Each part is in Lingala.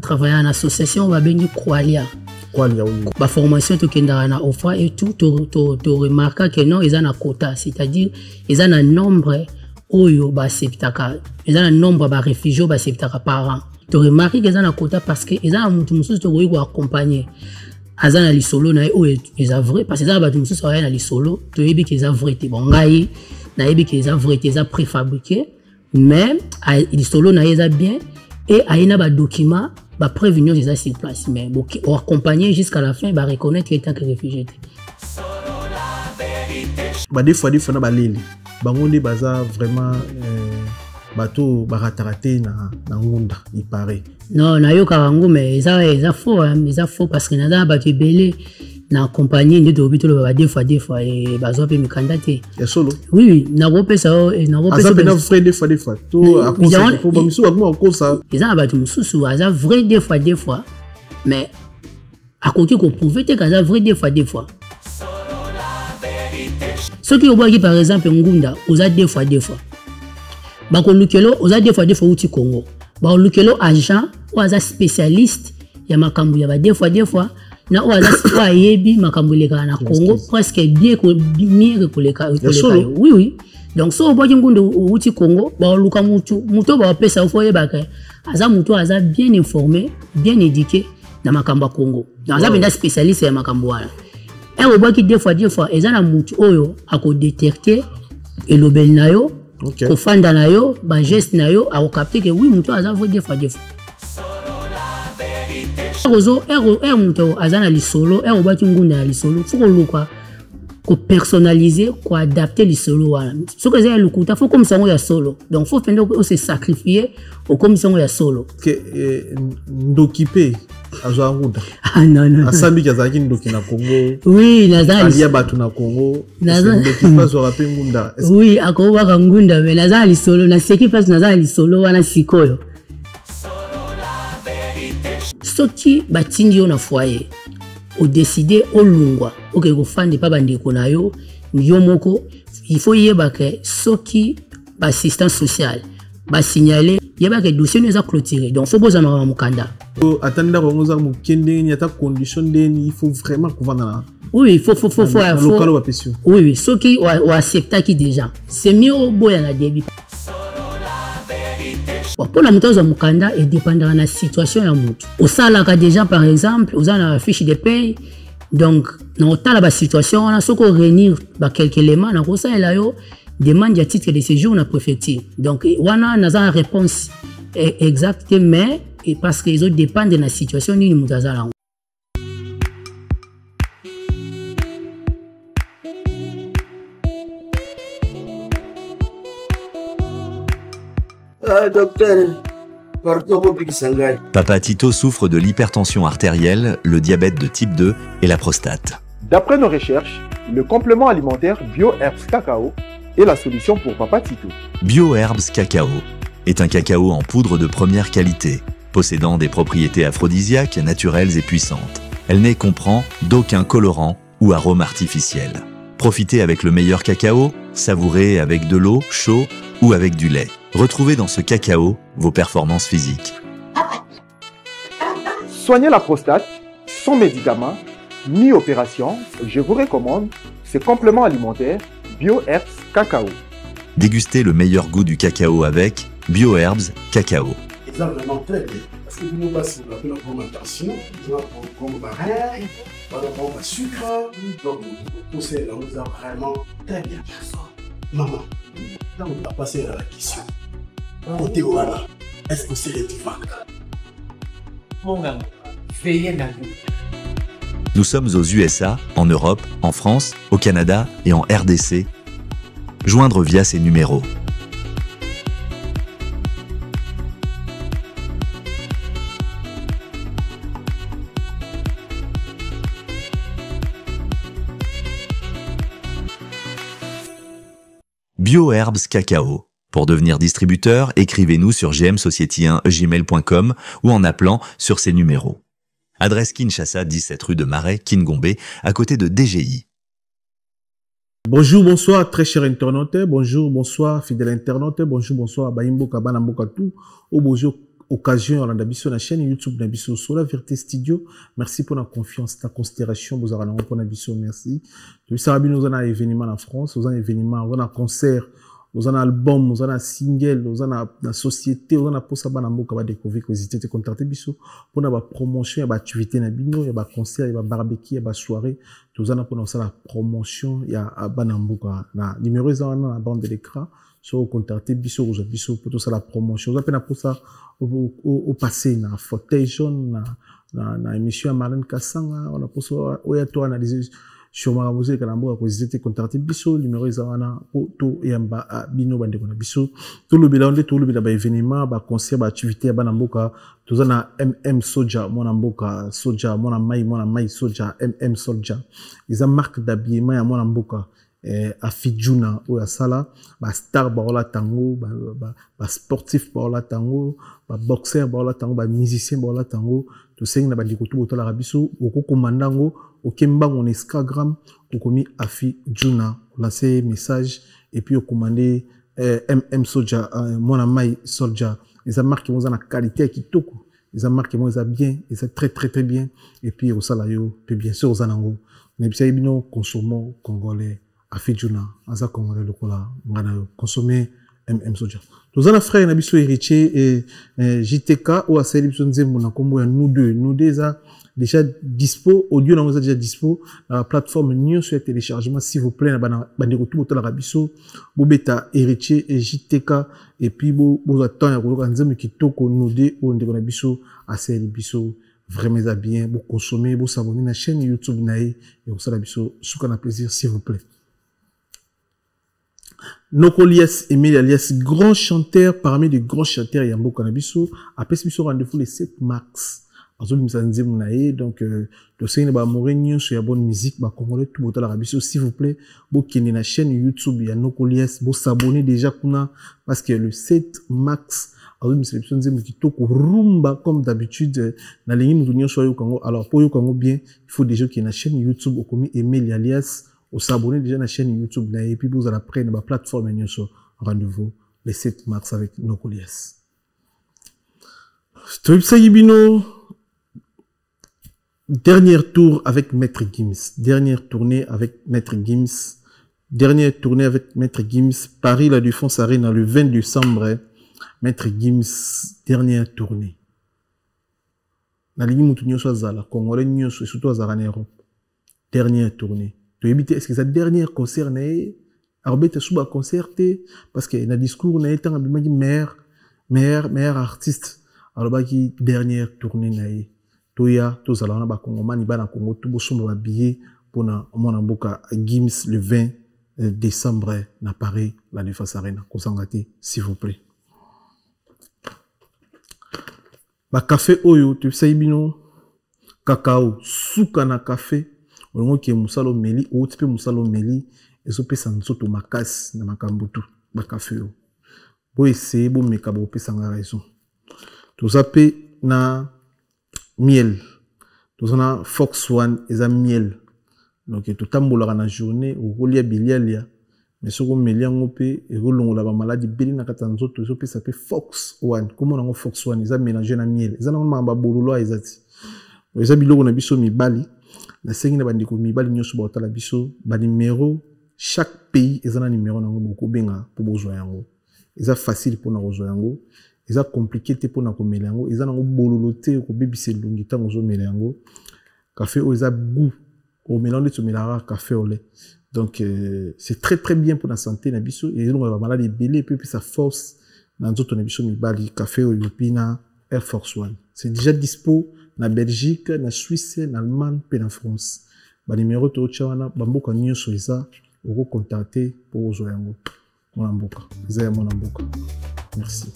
Travailler en association, on va bien Qualia. Qualia, oui. La formation, tu as offre et tout, tu remarques que non, ils ont un quota, c'est-à-dire, ils ont un nombre, ils ont un nombre de réfugiés par an. Tu remarques qu'ils ont un quota parce qu'ils ont un monde qui accompagner. Ils ont un solo, ils ont vrai, parce qu'ils ont un solo, tu as vu qu'ils ont vrai, bon, ils ont vrai, ils ont préfabriqué, mais les solo, ils ont bien, et il y a des documents. Bah prévenir les sur place mais pour accompagner jusqu'à la fin bah reconnaître qu'il est que réfugié bah des fois na baleli bangonde baza vraiment bato baratarate na ngunda il paraît non na yo karango mais ça faux parce que na ba belé na accompagner de hôpital ba des fois et bazo pe mikandate ya solo oui na repesa na repesa ça na vrai des fois to à cause faut ba misu à cause ça ils ont ba mususu aza vrai des fois mais à côté qu'on pouvait te kaza vrai des fois ce qui au qui par exemple ngunda oza des fois ba ko lukelo oza des fois uti Congo ba lukelo agent ou aza spécialiste ya makambu ya ba des fois na oaza yebi makambu leka na Congo presque bien que les oui donc so oboki ngunda uti Congo ba luka mutu ba pesa ofoye ba ka aza mutu aza bien informé bien éduqué na makambu Congo donc aza benda spécialiste ya makambu wala et oboki des fois eza na mutu oyo ako détecter elobel na yo ko fanda na yo ba geste na yo ako capter que oui mutu aza vrai des fois Rozo muto azana lisolo obaki ngunda lisolo faut ko personnaliser ko adapter lisolo wala ce que c'est lukuta faut comme ça ya solo donc faut faire se sacrifier au comme ça ya solo que ndokipe azwa ngunda non asambi kazaki ndoki na Congo oui nazali alia batu na Congo ndokipe azwa pe ngunda oui akoba ngunda mais nazali solo na seki place nazali solo wana sikoyo soki batindi yo na foyer o décider o lungwa oke ko fande pa bandeko na yo moko il faut yeba ke soki ba assistance sociale ba signaler yeba ke dossier nous a clôturé donc faut boza ma mukanda attendre ko ngoza mukende ni ata condition den il faut vraiment qu'on va oui il faut oui soki o accepta qui déjà c'est mieux au boya na début. Pour la moto mukanda et dépendant de la situation ya mutu au salaka déjà par exemple aux la fiche de paye donc dans la situation on a ce qu'on réunir quelques éléments na ça et là yo demande ya titre de séjour na préfecture donc wana na réponse exacte mais parce que ils ont dépendent de la situation ni mutazala. Docteur, Papa Tito souffre de l'hypertension artérielle, le diabète de type 2 et la prostate. D'après nos recherches, le complément alimentaire BioHerbs Cacao est la solution pour Papa Tito. BioHerbs Cacao est un cacao en poudre de première qualité, possédant des propriétés aphrodisiaques, naturelles et puissantes. Elle n'est comprend d'aucun colorant ou arôme artificiel. Profitez avec le meilleur cacao, savourez avec de l'eau, chaud ou avec du lait. Retrouvez dans ce cacao vos performances physiques. Soignez la prostate sans médicaments ni opération. Je vous recommande ce complément alimentaire BioHerbs Cacao. Dégustez le meilleur goût du cacao avec BioHerbs Cacao. C'est vraiment très bien. Parce que nous passons la fermentation, nous avons comme baril, nous avons sucre, donc tout ça, nous avons vraiment très bien. Maman, là on a passé à la question. Côté Ouana, est-ce que c'est le divan? Mon gars, veillez la vie. Nous sommes aux USA, en Europe, en France, au Canada et en RDC. Joindre via ces numéros. BioHerbs Cacao. Pour devenir distributeur, écrivez-nous sur gmsociety1gmail.com ou en appelant sur ces numéros. Adresse Kinshasa, 17 rue de Marais, Kingombe, à côté de DGI. Bonjour, bonsoir, très chers internautes. Bonjour, bonsoir, fidèles internautes. Bonjour, bonsoir, Baimbo Kabana Mokatu. Ou bonjour, occasion on a biso na chaîne YouTube na biso sur la Vérité Studio. Merci pour la confiance, ta considération, vous avez pour na biso, merci. Tu sais nous on a événement en France, on a événement, on a concert, on a album, on a single, on a la société, on a pour ça bana mboka ba découvrir que hésiter te contacter biso pour na ba promotion, ya ba activité na bino, ya ba concert, ya ba barbecue, ya ba soirée, tout ça pour ça la promotion, ya bana mboka na numéro ça na bande de l'écran. So contacter biso pour tout ça la promotion. On appelle pour ça au passé na fauteuil jaune na émission Marlène Kassanga, on a pour ça oya to analyser sur ma musique na mboka ko hésiter contacter biso numéro ça wana to yamba bino bande ko na biso tout le bilan tout le bilan ba événement ba concert ba activité ba na mboka tout ça na Soja mona mboka Soja mona mai Soja Soja ils ont marque d'habillement ya mona mboka Afijuna ou Sala, ba star baola tango, ba sportif baola tango, ba boxeur baola tango, ba musicien baola tango, tout ça na ba dikoto botola rabiso, oko komandango, okemba on Instagram, okomi Afijuna, lancer message et puis commandé Soja, mona mai Soja, ils ont marqué moi na qualité qui toko, ils ont marqué moi ça bien, ils sont très bien et puis au salayo, puis bien sûr aux anango, mais bien bino consommons congolais. Afijuna, aza congolais lokola, ngana consommer Soja. Tous les frères nabiso héritier et JTK ou à Célibson Nzembo na kombo ya nous deux ça déjà dispo, audio na déjà dispo la plateforme News sur téléchargement s'il vous plaît na bandeko tout botola rabiso bobeta héritier et JTK et puis bo attend ya koloka Nzembo kitoko nous deux ou ndeko na biso à Célibson vraiment bien, bo consommer, bo s'abonner na chaîne YouTube nae et au sala biso souka na plaisir s'il vous plaît. Nokolias Emile alias grand chanteur parmi les grands chanteurs Yambo Kanabiso après ce rendez-vous le 7 mars donc le Seigneur ba morenyo sur la bonne musique ba congolais tout botola rabiso s'il vous plaît bo kene na chaîne YouTube ya Nokolias bo s'abonner déjà kuna parce que le 7 mars rumba comme d'habitude na lingi mutunyo so yo Congo alors pour yo Congo bien il faut déjà qu'il y ait na chaîne YouTube okomi Emile alias au s'abonner déjà à la chaîne YouTube et puis vous allez prendre la plateforme et rendez-vous le 7 mars avec Nokolias. Dernier tour avec Maître Gims. Dernière tournée avec Maître Gims. Dernière tournée avec Maître Gims. Paris, la Défense Arena, le 20 décembre. Maître Gims, dernière tournée. Na ligne moutounyo so zala, Congolais nyoso surtout azara en Europe. Dernière tournée. Tu éviter est-ce que sa dernière concert n'est arbete suba concerté parce que na discours na étant abimaki meilleur artiste alors ba ki dernière tournée nae toya to zala na ba kongomani ba na Congo tout bosomba ba billet pour na mona mboka Gims le 20 décembre na Paris la Défense Arena kosangate s'il vous plaît. Ba café oyo tu sais bino cacao suka na café on qui musalo meli ou tu peux musalo meli et so pesa nzoto makasi na makambutu ba café yo bo essayer bo meka bo pesa nga raison to zape na miel to na Fox One eza miel donc to tambola na journée o kolia bilialia mais soko meli yango pe e rolongola ba maladie beli na kata nzoto so pesa pe Fox One comment na Fox One eza mélanger na miel eza na mamba bololo ezati eza biloko na biso mibali na sengi na bandiko mibali nyoso ba otala biso ba numéro chaque pays eza na numéro nango boko benga po bozwa yango eza facile pour na kozwa yango eza compliqué te pour na komela yango eza nango bololo te ko bebise lungi tango zo mela yango café o eza goût au mélange de melara café au lait donc c'est très bien pour la santé na biso et donc ba malade belé puis ça force na nzoto na biso mibali café o yopina Air Force One c'est déjà dispo na Belgique, na Suisse, na Allemagne, et na France. Ba numéro to chawana bamboka nyoso eza oko contacter pour ozo yango. Mona mboka. Eza mona mboka. Merci.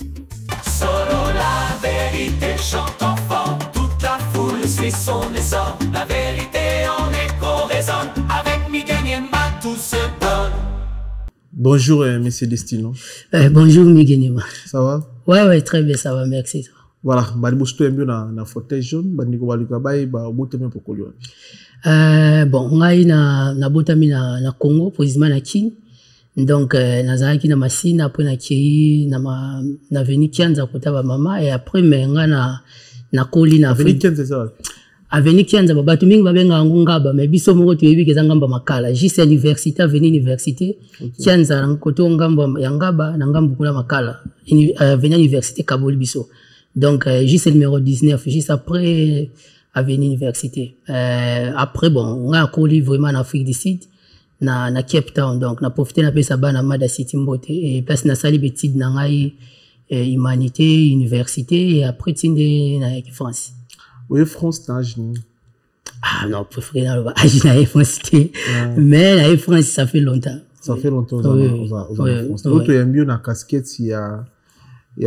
Solo la vérité chante enfant, toute la foule suit son essor. La vérité en écho résonne, avec Miguel Niemba tout se donne. Bonjour Monsieur Destino. Bonjour Miguel Niemba. Ça va? Ouais, très bien, ça va, merci. Voilà, bali bosto yambio na fauteuil jaune, bandi ko balika bai ba botami pokolo wapi. Bon, ngai na botami na Congo, précisément na King. Donc nazalaki na masina après na kei na veni Kianza kota ba mama et après menga na koli na Veni Kianza ça. Aveni Kianza bato mingi babenga ngaba mais biso moko toyebi ke ngamba makala juste université Aveni université Kianza nkoto ngamba ya ngaba na ngambu kula makala Aveni université Kaboli biso donc juste numéro 19 juste après Aveni université après bon on a koli vraiment en Afrique du Sud na Cape Town donc na profiter na pesa bana Mada City Mbote et place na sali betide na ngai humanité université et après tinde na France. Oui, France, t'as un Ah non, préféré dans le France, mais la France, ça fait longtemps. Ça fait longtemps aux France. L'autre, il y a mieux dans la casquette, il y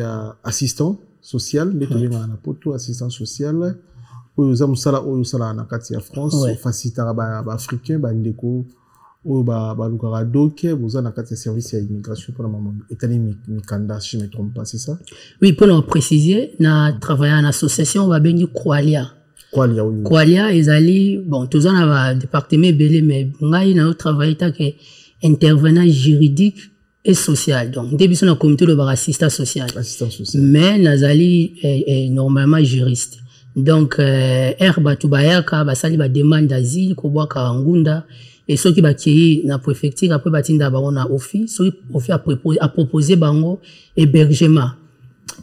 a assistant social, mais tu as un poteau assistant social. Vous avez un en France, facilitateur africain, bandeko, ou balukara doke, vous avez un service à immigration pour la maman. États-Unis, Mikanda, si je ne me trompe pas, c'est ça? Oui, pour nous préciser, na travaillé en association, on va bien dire Qualia. Qualia, oui. Qualia, ils allaient, bon, tous en avaient un département belé, mais ngaï na travaillé tant que intervenant juridique et social. Donc, début on a comité de assistant social. Assistant social. Mais Nazali est normalement juriste. Donc, herba tubayaka, basali ba demande d'asile, koboa ngunda. Et ceux qui bâtissent dans la préfecture, après bâtir d'abord on a office, ceux qui a proposé bango hébergement.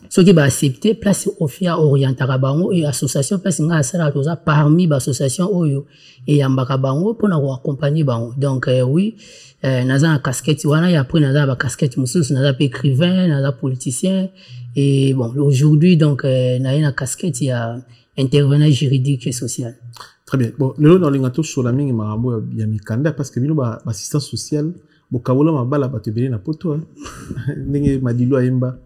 Ceux qui va accepter place office orienter bango et association place nga sala toza parmi l'association oyo et yambaka bango pour nous accompagner bango. Donc oui, naza un casquette wana et après naza ba casquette mususu naza écrivain, naza politicien et bon aujourd'hui donc na une casquette il y a intervenant juridique et social. Très bien. Bon, nous dans l'ingato sur la mingi marambo ya mikanda parce que bino ba assistant social bokabola mabala batebele na poto ndenge madilo ayemba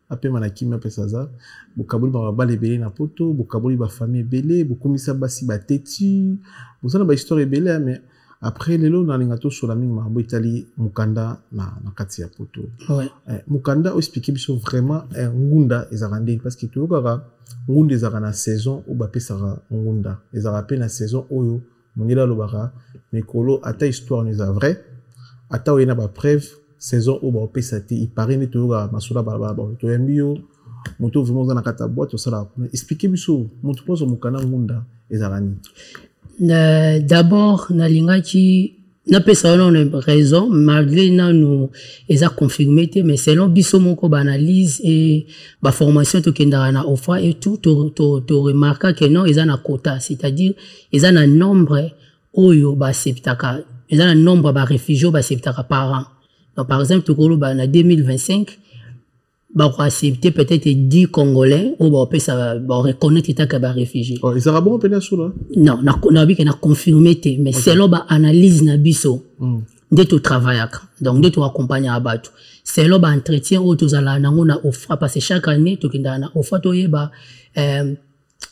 apema na kimia pesa za bokabola mabala ebele na poto bokabola ba famille ebele bokomisa basi bateti bozana ba histoire ebele mais après lelo dans l'ingato sur la mingi marambo itali mukanda na kati ya poto. Ouais. Mukanda expliquer biso vraiment ngunda ezarande parce que tu okaka ngunda ezaka na saison ou bapesaka ngunda ezaka pe na saison oyo mongela lobaka mikolo ata histoire nous a vrai ata oyena ba preuve saison ou bapesa te il paraît ne toyoka masola ba to yambio moto vraiment na kata boîte osala expliquer biso moto poso mukana ngunda ezaka ni d'abord na lingaki na pesa on a raison malgré nous ils a confirmé mais selon biso moko ba analyse et ba formation to kendara na offre et tout to remarquer que non ils ont un quota c'est-à-dire ils ont un nombre oyo ba septaka ils ont un nombre ba réfugiés ba septaka par an. Donc par exemple to kolo ba na 2025 ba ko accepter peut-être 10 Congolais ou ba pesa ba reconnaître état que ba réfugiés. Oh, ils ont bon péninsule. Non, na bi que na confirmé mais selon ba analyse na biso. De tout travail donc de tout accompagner abatu. Selon ba entretien ou tous ala na ngona offre parce que chaque année to kinda na offre to yeba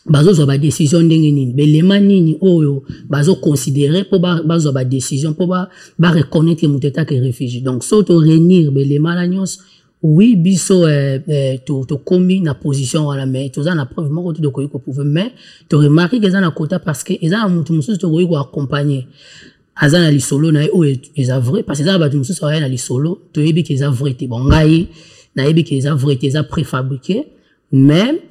bazo ba décision ndenge nini belema nini oyo bazo considérer pour bazo ba décision pour ba reconnaître muteta que réfugié. Donc so to réunir belema la nyos oui biso to commis na position wala mais to za na preuve moko to ko pouvoir mais to remarquer que za na quota parce que eza mutu mususu to ko accompagner azana li solo na o eza vrai parce que za ba mususu na li solo to yebi que eza vrai te bon ngai na yebi que eza vrai te eza préfabriqué mais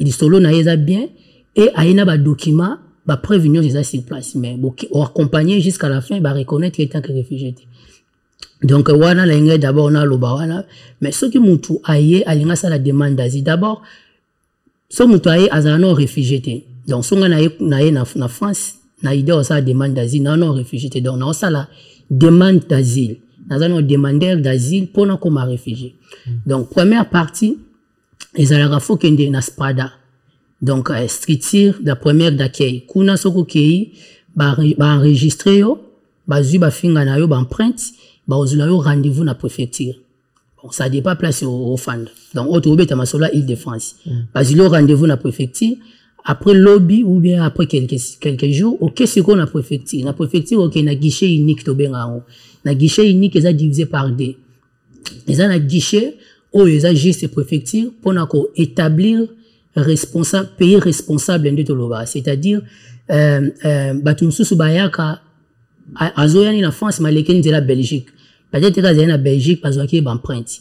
li solo na eza bien et aina ba document ba prévenir eza sur place mais bon accompagner jusqu'à la fin ba reconnaître étant que réfugié. Donc wana la inga d'abord na loba wana mais ce qui mutu aye alinga ça la demande d'asile d'abord so mutu aye azana réfugié te donc songa na France na idée ça demande d'asile non réfugié te donc na ça la demande d'asile nazana demandeur d'asile pour na comme réfugié. Donc première partie ils allaient faut kende na SPRADA donc structure de première d'accueil kuna soko kei ba enregistrer yo ba zu ba finga na yo ba empreinte ba ozula yo rendez-vous na préfecture. Bon ça dépend place au fund. Donc auto beta masola Île-de-France. Ba zilo rendez-vous na préfecture après lobby ou bien après quelques jours OK c'est qu'on a préfecture. Na préfecture OK na guichet unique to benga ngo. Na guichet unique eza divisé par deux. Eza na guichet ou eza juste préfecture pour na ko établir responsable pays responsable de toloba c'est-à-dire batu mususu bayaka azoyani na France malekeni de la Belgique peut-être que na Belgique parce qu'il y a empreinte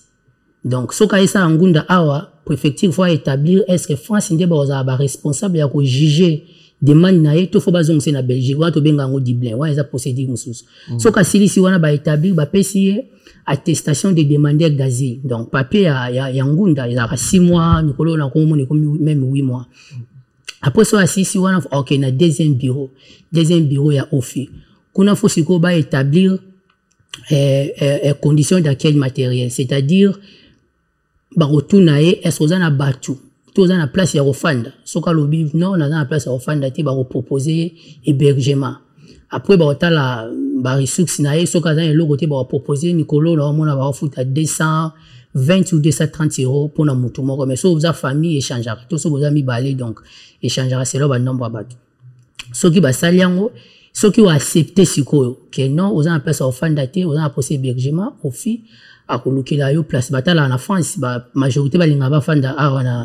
donc so ka esa ngunda awa préfecture faut établir est-ce que France ndé ba responsable ya ko juger demande na yeto faut bazong c'est na Belgique wa to benga ngo Dublin wa eza procédure mususu so ka silisi wana ba établir ba pesier attestation des demandeurs d'asile donc papier ya ngunda il a 6 mois nikolo na ko même 8 mois après ça si wana OK na deuxième bureau ya office kuna faut siko ba établir conditions d'accueil matériel c'est-à-dire ba retourna est-ce que na batu tout na place ya refanda soka lobi non na place ya refanda ti ba proposer hébergement après ba otala ba ressources na soka za le côté ba proposer Nicolo na mona ba futa 220 ou 230 euros pour na mutu moko mais so za famille échangera tout so boza mi balé donc échangera c'est là ba nombre ba soki ba saliango soki wa accepter sikoyo que non aux en place ya refanda ti aux en poser hébergement au fi à kolukela yo place batala en France ba majorité balinga ba fanda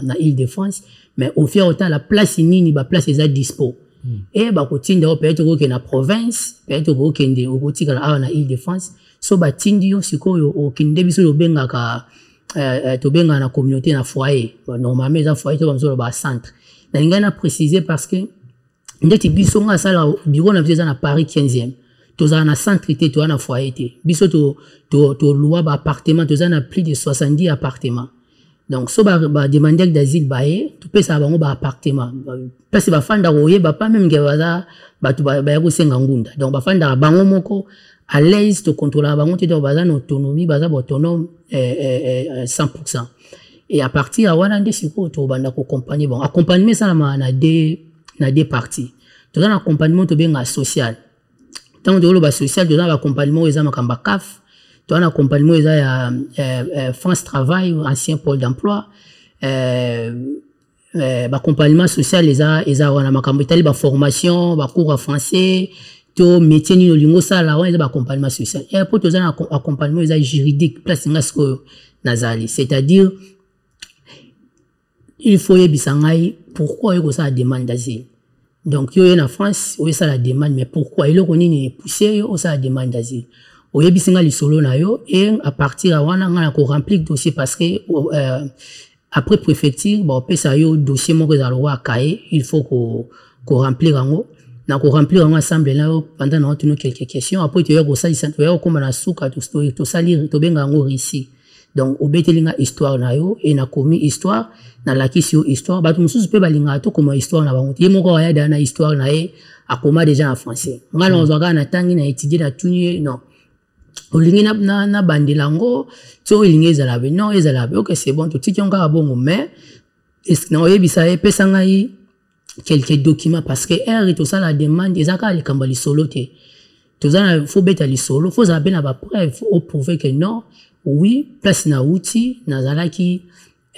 na Île-de-France mais au fier autant la place nini ba place eza dispo et ba kotinda peut-être ko na province peut-être ko kende ko tika na Île-de-France so ba tindi yo sikoyo o kinde biso yo benga ka to benga na communauté na foyer normalement za foyer to ba ba centre na ngana préciser parce que ndeti biso nga sala bureau na biso na Paris 15e toza na centre té to na foyer té biso to loi ba appartement toza na plus de 70 appartements donc so ba demandeur d'asile baé to pesa bango ba appartement parce ba fanda roye ba pas même ngewaza ba to ba ko senga ngunda donc ba fanda bango moko à l'aise to contrôler bango té ba za autonomie ba za autonome 100% et à partir à wana ndé siko to banda ko accompagner bon accompagnement ça na des parties toza na accompagnement to benga social tant de l'oba social de l'accompagnement aux amakamba CAF tu as un accompagnement aux France Travail ancien pôle d'emploi accompagnement social les a wana makamba itali ba formation ba cours en français to métier ni lingo ça là on les accompagnement social et pour tu as un accompagnement aux juridique place ngasko nazali c'est-à-dire il faut yebisangai pourquoi yoko ça demande d'asile donc yo en France o ça la demande mais pourquoi il ko nini pousser o ça la demande d'asile o yebisinga li solo na yo et à partir à wana ngana ko remplir dossier parce que après préfecture bon pesa yo dossier moko za loi cahier il faut ko remplir ngo na ko remplir ngo ensemble là pendant na tunu quelques questions après tu yo ko ça tu yo ko na suka to salir to benga ngo récit donc obetelinga histoire na yo et na komi histoire na lakisi yo histoire ba tout mususu pe balinga to comme histoire na bango ye moko ya da na histoire na ye akoma déjà en français ngala ozwaka na tangi na étudier na tuni non olingi na bandelango to olingi ezalabe non ezalabe OK c'est bon to tikyonga bongo mais est-ce que na oyebisa e pesanga yi quelques documents parce que er to ça la demande ezaka le kambali solo te to za faut beta li solo faut za bena ba preuve au prouver que non oui place na outil nazalaki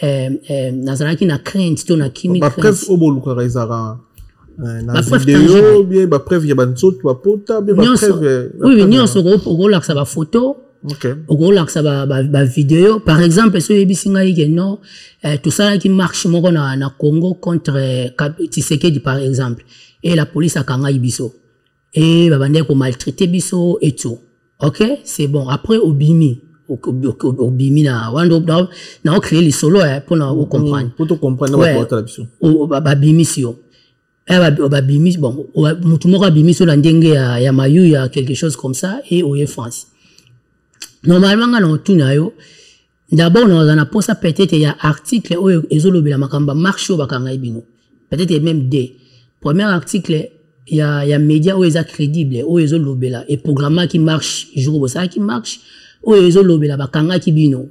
na crainte to na kimi ba preuve oboluka rezara na vidéo bien ba preuve ya banso to apota bien ba preuve oui nyonso ko la sa ba photo OK ko la sa ba vidéo par exemple so yebisinga yike non tout ça qui marche moko na Congo contre Tshisekedi par exemple et la police akanga biso et ba bande ko maltraiter biso et tout OK c'est bon après obimi na wando na créer les solo pour na comprendre pour te comprendre ba porta la biso ba bimisio ba bimis bon mutu moko bimisio la ndenge ya mayu ya quelque chose comme ça et au France normalement ngana tuna yo d'abord on a posa peut-être il y a article o ezolobela makamba marche o bakanga bino peut-être même des premier article il y a média o eza crédible o ezolobela et programme qui marche jour ça qui marche o ezolobela bakanga kibino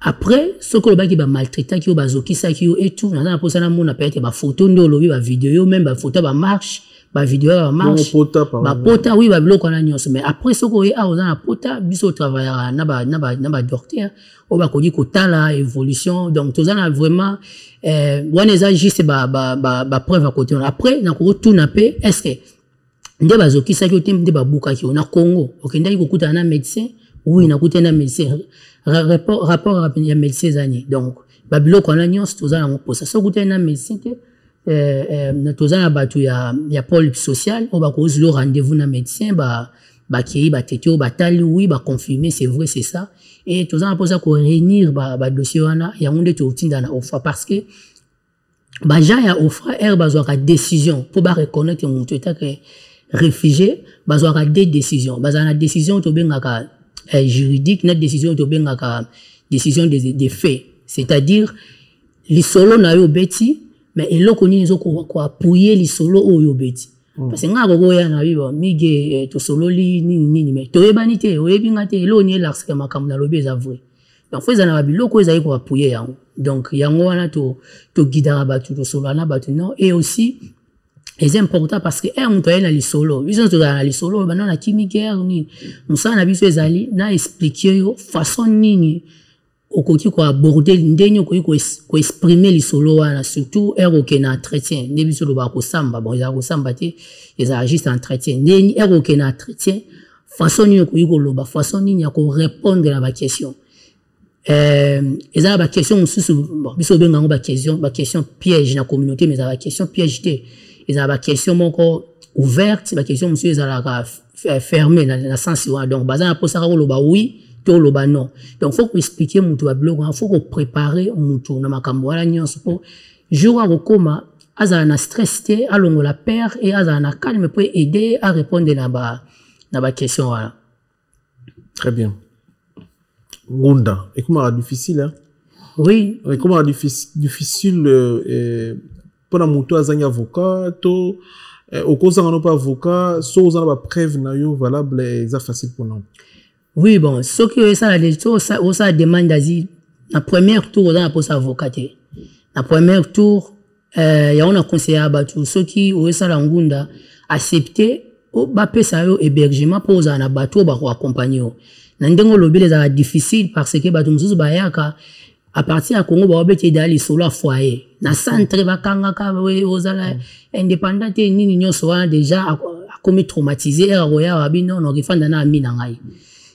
après ce que le baki ba maltraiter ki o bazoki sa ki et tout na na posa na mona peut-être ba photo ndo lobi ba vidéo même ba photo ba marche ba vidéo ba marche ba pota oui ba biloko na nyonso mais après ce que a oza na pota biso travaillera na ba docteur o ba ko di ko tala évolution donc tout ça na vraiment wana eza juste ba preuve à côté après na ko tourna pe est-ce que nde bazoki sa ki nde ba buka ki na Congo okenda ko kuta na médecin oui na kuta na médecin rapport ya médecin zani donc ba biloko na nyonso tout ça na posa so kuta na médecin te tozana batu ya pôle social on va cause le rendez-vous na médecin ba ki ba tétio ba tali oui ba confirmer c'est vrai c'est ça et tozana posa ko réunir ba dossier wana ya ngonde to tinda na OFRA parce que ba ja ya OFRA bazo ka décision pour ba reconnaître mon état que réfugié bazo ka des décisions bazana décision to bengaka juridique na décision to bengaka décision des faits c'est-à-dire li solo na yo beti mais eloko nini ko appuyer li solo oyo beti parce que ngako ko ya na bibo mige to solo li nini mais to yebani te oyebi ngate elo ni la ska makamna lobi za vrai donc faut ezana biloko ezali ko appuyer yango donc yango wana to guidera batu to solo na batu non et aussi c'est important parce que mtu ayena li solo biso to na li solo bana na chimique ni musana biso ezali na expliquer yo façon nini okoki ko aborder ndeni okoki ko exprimer li solo wana surtout oke na entretien nde biso lo ba ko samba bon ya ko samba te eza juste entretien ndeni oke na entretien façon nini okoki ko loba façon nini ya ko répondre na ba question eza ba question mususu bon biso benga ba question piège na communauté mais ba question piège te eza ba question moko ouverte ba question mususu eza la fermée na sens wa donc bazana posa ko loba oui le non donc faut expliquer mon tout blog faut qu'on préparer mon tout na makambo wala nyonso pour jour à koma aza na stress te alongo la peur et aza na calme pour aider à répondre na ba question wala. Très bien. Ngunda et comment difficile hein? Oui, et comment difficile pour la moto azanya avocat to au cause on pas avocat so on ba preuve na yo valable et facile pour nous. Oui, bon, ce que ça demande d'asile, la première tour, on a posé avocat. La première tour, y a on a conseillé à Batu, ceux qui ont ça l'angunda, accepté, au bapé ça yo hébergement pour ça na Batu, ba accompagner. Nandengo lobby les a difficile parce que Batu mususu bayaka, à partir à Congo, ba obéti d'aller solo à foyer. Na centre bakanga ka we ozala indépendant ni nyonso wana déjà a commis traumatisé, a roya abino no rifanda na ami na ngai.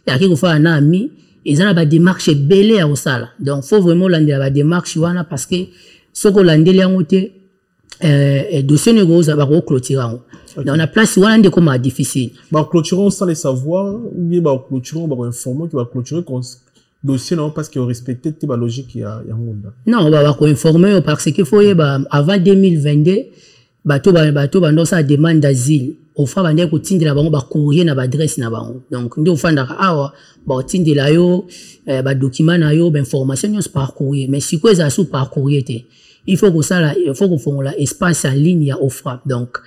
Ya ki ko fa na ami ezana ba démarche belé à osala donc faut vraiment landela ba démarche wana parce que soko landeli yango te dossier ne go za ba ko clôturer dans la place wana ndeko ma difficile ba clôturer sans les savoir ou bien ba clôturer ba informer que ba clôturer dossier non parce que respecter te ba logique ya monde non ba ko informer parce que faut ba avant 2022 bato bando sa demande d'asile au fa bande ko tindela bango ba courrier na ba adresse na bango donc ndo fanda ka awa ba tindela yo ba document na yo ba information yo par courrier mais si ko eza sous par courrier te il faut que fongola espace en ligne ya offre donc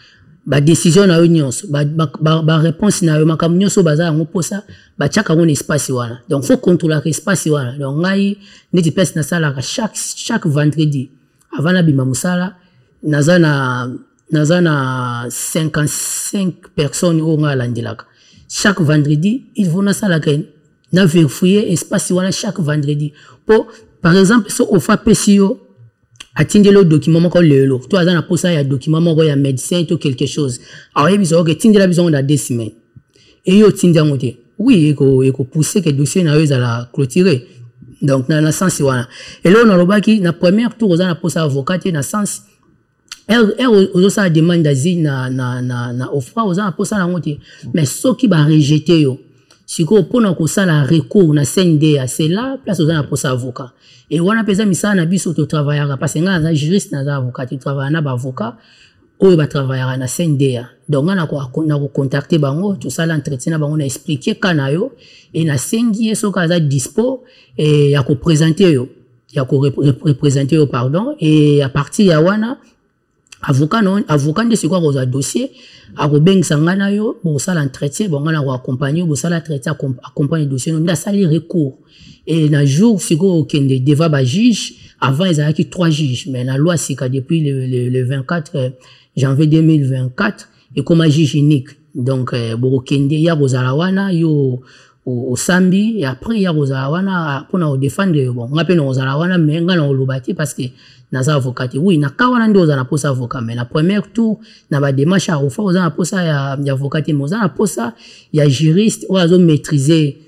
ba décision na yo nyonso ba réponse na yo makam nyonso baza ngo posa ba chaka ngo espace wana donc faut contrôler espace wana donc ngai neti place na sala chaque vendredi avant la bima musala nazana 55 personnes au ngalandilaka chaque vendredi ils vont na sala na vérifier espace wana chaque vendredi pour par exemple so ofa pesio atinde le document moko lelo to azana posa ya document moko ya médecin to quelque chose alors il biso que tinde la besoin de 2 semaines et yo tinde ngote oui eko pousser que dossier na yo za la clôturer donc na sens wana et là on a lobaki na première tour ozana posa avocat na sens ozosa demande d'asile na offre ozana posa na ngote mais ceux qui ba rejeter yo siko pona ko sala recours na CNDA c'est là place ozana posa avocat et wana pesa misala na biso to travaillera parce que nga juriste na avocat tu travaille na ba avocat oyo ba travaillera na CNDA donc na ko contacter bango to sala entretien na bango na expliquer kana yo et na sengi so kaza dispo et ya ko présenter yo ya ko représenter yo pardon et à partir ya wana avocat de ce quoi aux dossier a robeng sangana yo bon ça l'entretien bon on a accompagner bon ça la traiter accompagner dossier on a sali recours et na jour siko kende devant ba juge avant ils avaient 3 juges mais la loi c'est que depuis le 24 janvier 2024 et comme juge unique donc bo kende ya rozalawana yo au samedi et après ya rozalawana pour na défendre bon on appelle rozalawana mais ngana olobati parce que naza avocat oui na kawana ndo za na posa avocat mais la première tour na ba démarche à refaire za na posa ya avocat mais za na posa ya juriste ou azo maîtriser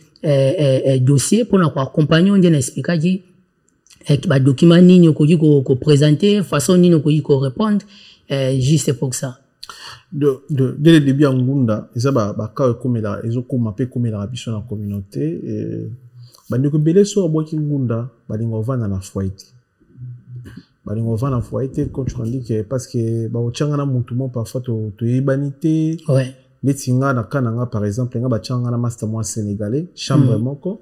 dossier pour na accompagner on dit na expliquer ba document nini okoki ko présenter façon nini okoki ko répondre juste pour ça. Dès le début en Ngunda eza ba ka comme la ezokoma pe comme la biso na communauté bandeko belé so aboki Ngunda balingo vana na foyer balingo vana na foyer quand tu dis que parce que ba ochanga na mutu mo parfois to yebanité ouais netinga na kananga par exemple nga ba changa na master moi sénégalais chambre moko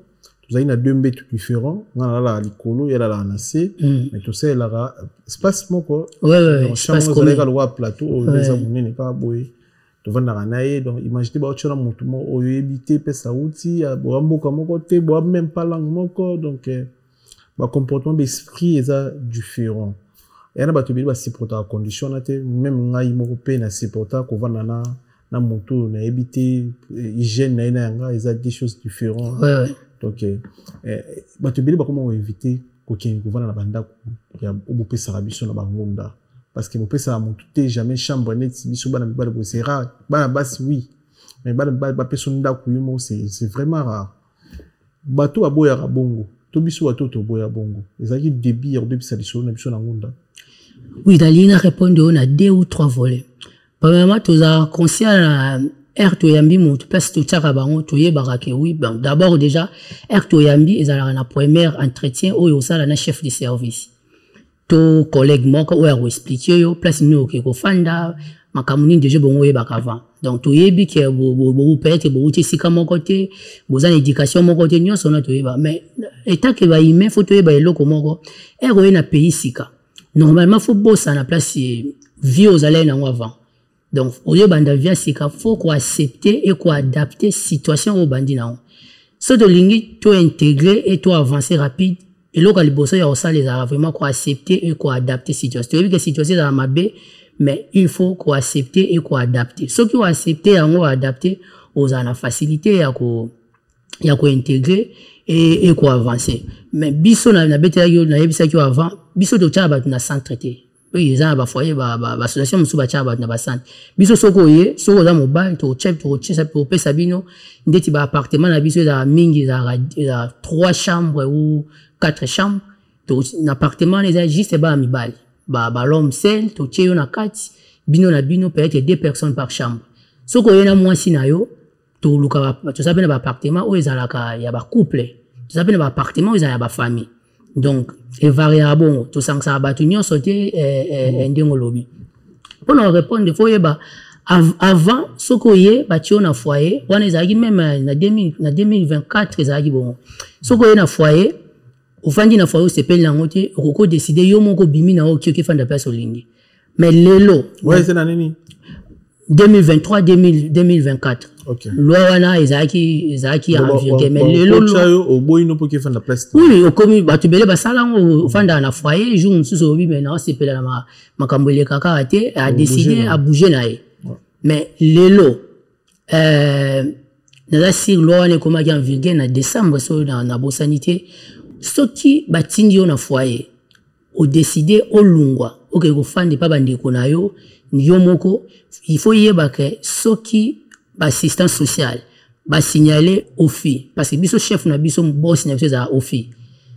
vous avez deux mbétu différents nga la likolo ya la nacé mais tout ça la espace moko ouais chambre vous allez le plateau au les abonnés pas boy to vanda naye donc imaginez ba ochona mutu mo oyebité pe sauti bo mboka moko te bo même pas langue moko donc ba comportement d'esprit est différent et na ba to bi ba supporter condition na te même ngai moko pe na supporter ko vanda na mutu na ebité hygiène na nga eza des choses différentes ouais donc ba to bi ba comment éviter ko ken ko vanda na banda ya obope sarabiso na bangunda parce que obope sa mutu te jamais chambre net biso bana ba de c'est rare bana basi oui mais ba personne ndako yumo c'est vraiment rare bato aboya bongo to biso bato to boya bongo ezaki débit ya obebi sa biso na biso na ngunda. Oui, Dalina répondre on a 2 ou 3 volets. Premièrement, tu as conscient to yambi mon place to tchaka bango to ye barake oui ben d'abord déjà to yambi ezala na premier entretien oyo sala na chef de service. To collègue moko oyo expliquer yo place ni oke ko fanda makamuni déjà bongo ye bakava. Donc to yebi ke bo peut-être bo uti sika moko te bo za éducation moko te nyo sona to yeba mais état que ba humain faut to yeba eloko moko oyo na pays sika. Normalement faut bosser na place vie aux allées na avant. Donc au lieu banda via sika faut ko accepter et ko adapter situation au bandi na. So de lingi to intégrer et to avancer rapide et là quand bosser ya ça les vraiment ko accepter et ko adapter situation. Tu vois que situation dans ma baie mais il faut ko accepter et ko adapter. Ceux qui ont accepté en adapter aux ana facilité ya ko intégrer et ko avancer. Mais biso na bete yo na yebisa ki avant biso to tchaba na centre traité. Oui, ils ont ba foyer ba association musu ba tchaba na ba centre. Biso soko ye soko za mobile to chef to chisa pour pesa bino ndeti ba appartement na biso za mingi za 3 chambres ou 4 chambres to na appartement les a juste ba mibali. Ba l'homme seul to tcheyo na kati bino na bino peut-être 2 personnes par chambre. Soko ye na mwasi na yo to luka to sabe na ba appartement o ezalaka ya ba couple. To sabe na ba appartement o ezala ya ba famille. Donc et variable to sang sa ba tunyo sauter ndengo lobi. Pour nous répondre faut yeba avant soko ye ba tio na foyer wana ezalaki même na 2024 ezalaki bon. Soko ye na foyer ofandi na foyer sepel na ngote roko décider yo moko bimi na o ki fanda place olingi. Mais lelo ouais c'est l'année 2023 2024. OK. Loi wana ezaki en vigueur mais lelo au boy no pour ki fanda place. Oui, au commis batu bele ba sala ngo fanda na foyer jour nsuso obi mais na sepel na makambole kaka ate a décidé à bouger na ye. Mais lelo na sur loi wana comme en vigueur na décembre so na bo sanité soki batindi yo na foyer o décider o lungwa OK ko fande pa bandeko na yo yo moko il faut yeba ke soki assistance sociale ba signaler au fi parce que biso chef na biso boss na biso za au fi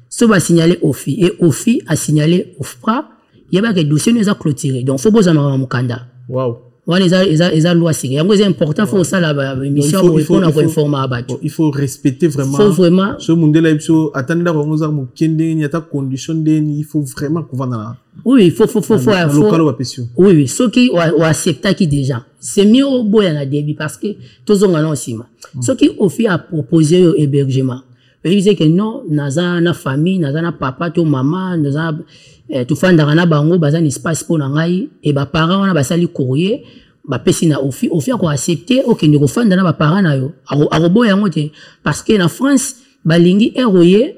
so ba signaler au fi et au fi a signaler au FPRA yeba ke dossier nous a clôturé donc faut boza ma mukanda wow wana eza loi sérieux yango c'est important faut ça la mission pour informer abatu il faut respecter vraiment faut vraiment ce mondela biso atanda ko ngoza mukende ni ata condition il faut vraiment couvrir oui il faut oui ce qui ou accepter qui déjà c'est mieux au boya na début parce que tozonga na osima ce qui au fait a proposé hébergement il disait que non naza na famille naza na papa to maman naza tu fanda na bango baza espace pour na ngai et ba parents na basali courrier ba pesi na ofi ko accepter OK ndiko fanda na ba parents na yo aroboya ngote parce que na France balingi eroyer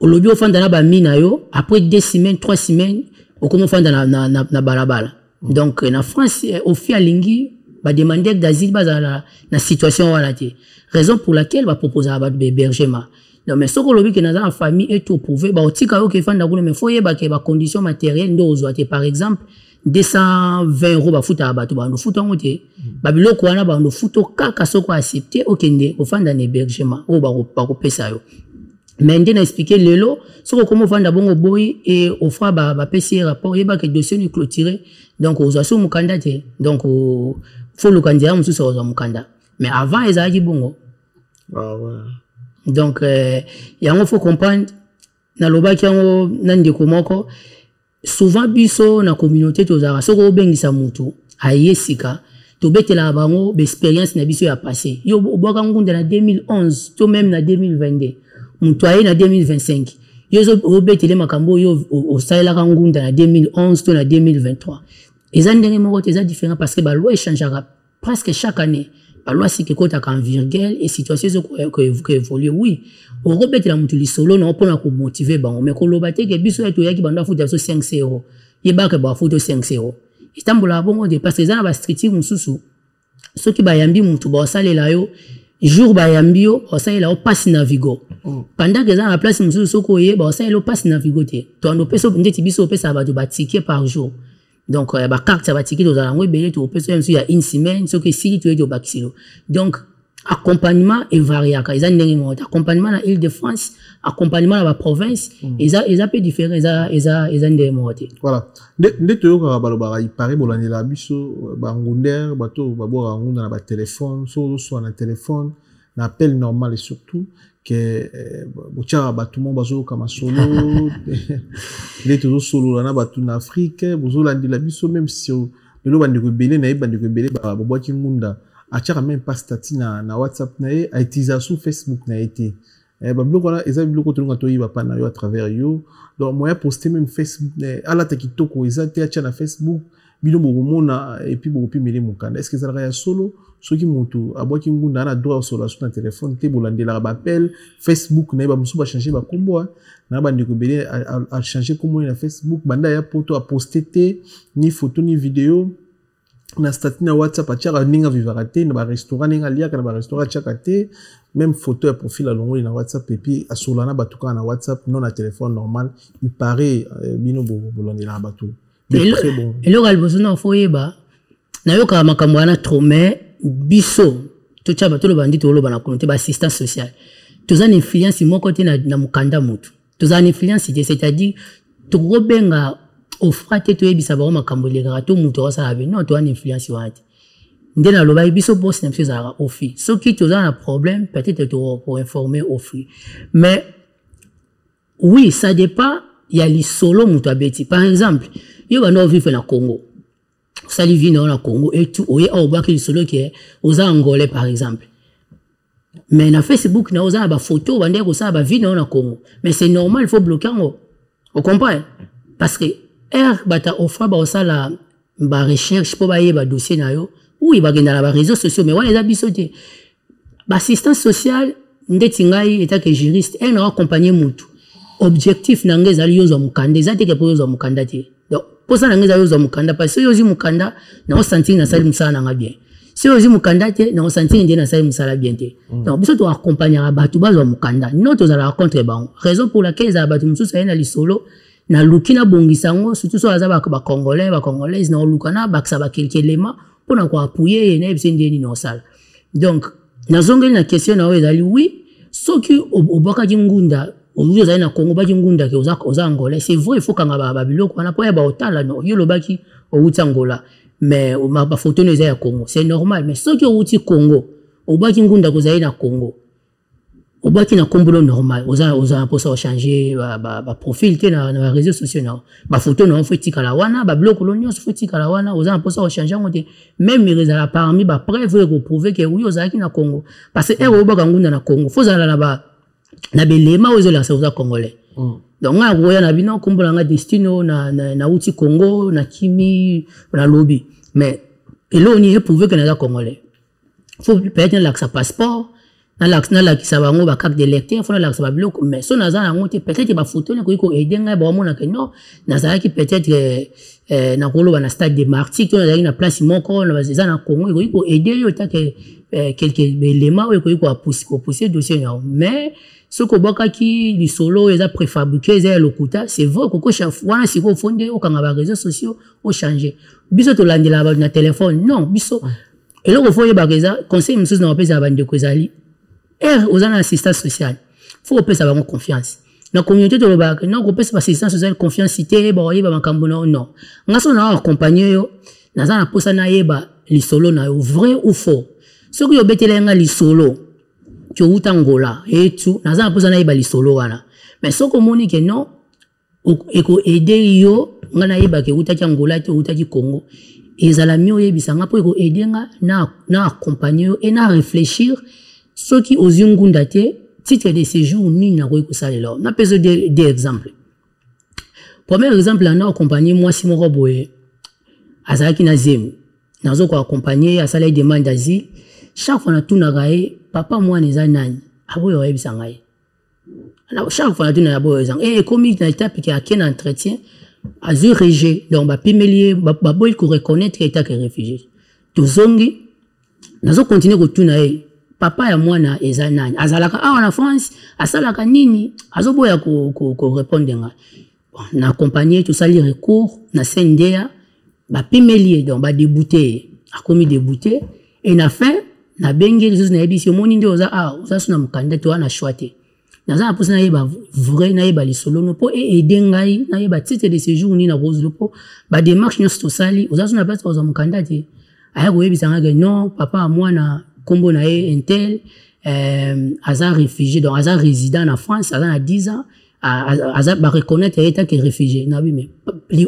olobi ofanda na ba mina yo après 2 semaines 3 semaines okomo fanda na balabala donc na France ofi alingi ba demander d'asile bazala na situation wana te raison pour laquelle va proposer à hébergement. Non mais ce que l'objet que dans la famille est tout prouvé ba otika yo ke fanda kuna mais faut yeba ke ba conditions matérielles ndo ozoate par exemple 220 € ba futa ba to ba ndo futa ngote ba biloko wana ba ndo futo kaka soko accepter okende ofanda na hébergement o ba ko pesa yo mais ndé na expliquer lelo soko comment vendre bongo boy et offre ba PC rapport yeba que dossier ni clôturé donc aux asso mukanda te donc faut le candidat mususu aux mukanda mais avant ils a dit bongo ah ouais donc yango faut comprendre na lobaki yango nandeko moko souvent biso na communauté tozara soko obengisa mutu ayesika to betela bango expérience na biso ya passé yo obwaka ngunda na 2011 to même na 2022 mutu aye na 2025 yo obetele makambo yo osalela ngunda na 2011 to na 2023 eza ndenge moko eza différent parce que ba loi échangera presque chaque année la loi c'est que quand tu as un virgule et situation que évolue oui on rebête la mutu solo non pour nous motiver bon mais quand l'obate que biso ya to ya ki banda foot 5 €. Il ba que ba foot 5 €. Istanbul bon de parce que ça ba street mususu ceux qui ba yambi mutu ba salela yo jour ba yambi yo ba salela passe navigo pendant que ça la place mususu soko ye ba salela passe navigo te to ando peso ndeti biso pesa ba ticket par jour. Donc ba carte ça va ticket aux alango belé tu peux même il y a une semaine ce que si tu es au Baxilo donc accompagnement est varié ils ont des accompagnement à Île-de-France accompagnement à la province ils a peu différent ils ont des mots voilà de to ka baloba il paraît bolani la biso ba ngunder bato ba bo ngunda na ba téléphone so na téléphone na appel normal et surtout que bocha batu mo bazo kama solo les toujours solo na batu na Afrique bozo landi la biso même si le bandi ko belé na bandi ko belé ba bo ki ngunda a même pas statut na WhatsApp na a utilisé sur Facebook na été ba bloko la eza bloko to ngato yiba pa na yo à travers yo donc moi poster même Facebook ala ta kitoko eza te acha na Facebook bino bo mona et puis bo pi mele mukanda est-ce que ça ya solo soki mutu aboki ngunda na droit solo sur na téléphone te bolandela ba appel Facebook na ba musu ba changer ba kombo na ba ndiko belé a changer kombo na Facebook banda ya poto a poster te ni photo ni vidéo na statut na WhatsApp achaka ninga vivarate na ba restaurant ninga liaka na ba restaurant achaka te même photo ya profil alongoli na WhatsApp et puis asolana batuka na WhatsApp non na téléphone normal il paraît bino bolondela batu et le galbozo na foyeba na yoka makambo na trop mais biso to chaba to lo bandi to lo bana communauté ba assistance sociale to za influence mo côté na mukanda mutu to za influence c'est-à-dire to robenga ofrate to ebisa ba makambo le gato mutu wa sa non to an influence wati ndena lo ba biso boss na mfiza ra ofi so ki to za na problème peut-être pour informer ofi mais oui ça dépend il y a les solo mutu abeti par exemple yo ba no vivre na Congo sali vino na Congo et tout oye au ba ki solo qui aux angolais par exemple mais na Facebook na oza ba photo bande ko sa ba vino na Congo mais c'est normal il faut bloquer ngo vous comprenez parce que bata offre ba osala ba recherche pour ba yeba dossier na yo oui ba genda na ba réseaux sociaux mais wana eza bisoté ba assistance sociale ndeti ngai eta que juriste et na accompagner mutu objectif na ngeza liyozo mukanda eza te ke pozo mukanda te donc posa na ngeza yozo mukanda parce que yozi mukanda na osanti na sali musala na bien si yozi mukanda te na osanti ndi na sali musala bien te donc biso to accompagner batu bazo mukanda noto za la contre ba raison pour laquelle za batu mususu na lisolo na lukina bongisango surtout so aza ba congolais ba congolaise na lukana ba ksa ba quelques éléments pour na ko appuyer na ebisende ni no sala donc na zongeli na question na ezali oui soki obaka ngunda ozo za na Congo ba ngunda ke oza angolais c'est vrai il faut kanga ba biloko wana po ya ba otala no yo lobaki o utangola mais ba photo no ya Congo c'est normal mais soki o uti Congo obaki ngunda ko za na Congo obaki na kombolo normal oza pour ça changer ba profil te na réseaux sociaux na ba photo no faut tikala wana ba bloko lo nyos faut tikala wana oza pour ça changer ngote même rezala parmi ba preuve pour prouver que oui oza ki na Congo parce que obaka ngunda na Congo faut zala na ba na belema ozo la sauza congolais donc nga goya na bino kombola nga destino na uti Congo na kimi na lobby mais eloni est prouvé que na congolais faut peut-être l'accès passeport na l'accès ça va ngo ba carte d'électeur faut l'accès ba biloko mais so na za na ngote peut-être ba photo ne ko aider nga ba mona que non na za ki peut-être na koloba na stade de Martyrs to na na place moko na za na Congo ko aider yo ta que quelques éléments ko pousser dossier mais ce que boka ki li solo eza préfabriqué eza lokuta c'est vrai ko chef wana siko fondé o kanga ba réseaux sociaux o changer biso to landela ba na téléphone non biso et là ko foye ba reza conseil mususu na pesa ba ndeko ezali ozana assistance sociale faut opesa bango confiance na communauté to lobaka non opesa assistance sociale confiance cité ba yeba makambo non ngaso na accompagner yo naza na posa na yeba lisolo na yo vrai ou faux soki yo betela nga lisolo tu uta ngola et tout naza na posa na yeba lisolo wana mais soko moni ke non eko aider yo nga na yeba ke uta ngola te uta ki Congo ezala mio yebisa nga po eko aider nga na accompagner yo et na réfléchir soki ozungunda te titre de séjour ni na ko salela na peso des exemples. Premier exemple on a accompagné moi si mon roboé azaki na zemu nazo ko accompagner asala demande d'asile chaque fois na tuna gae papa moi neza nani aboyo yebisa ngai chaque fois na tuna aboyo zang et comme il na étape qui a un entretien azu rejet donc ba pimelier ba boy ko reconnaître état que réfugié tozongi nazo continuer ko tuna papa ya mwana eza nani azalaka awa na France asalaka nini azoboya ko répondre nga na accompagner tout ça les recours na CNDA ba pimelier donc ba débouté a commis débouté et na fin na bengi les na ebisi moni ndio oza suna mukanda to na choité na za posa na yeba vrai na yeba lisolo no po aider ngai na yeba titre de séjour ni na rose po ba démarche nyos to sali oza suna pesa oza mukanda te aya ko yebisa nga non papa mwana kombo na intel aza réfugié donc aza résident en France aza na 10 ans aza ba reconnaître état que réfugié na bi mais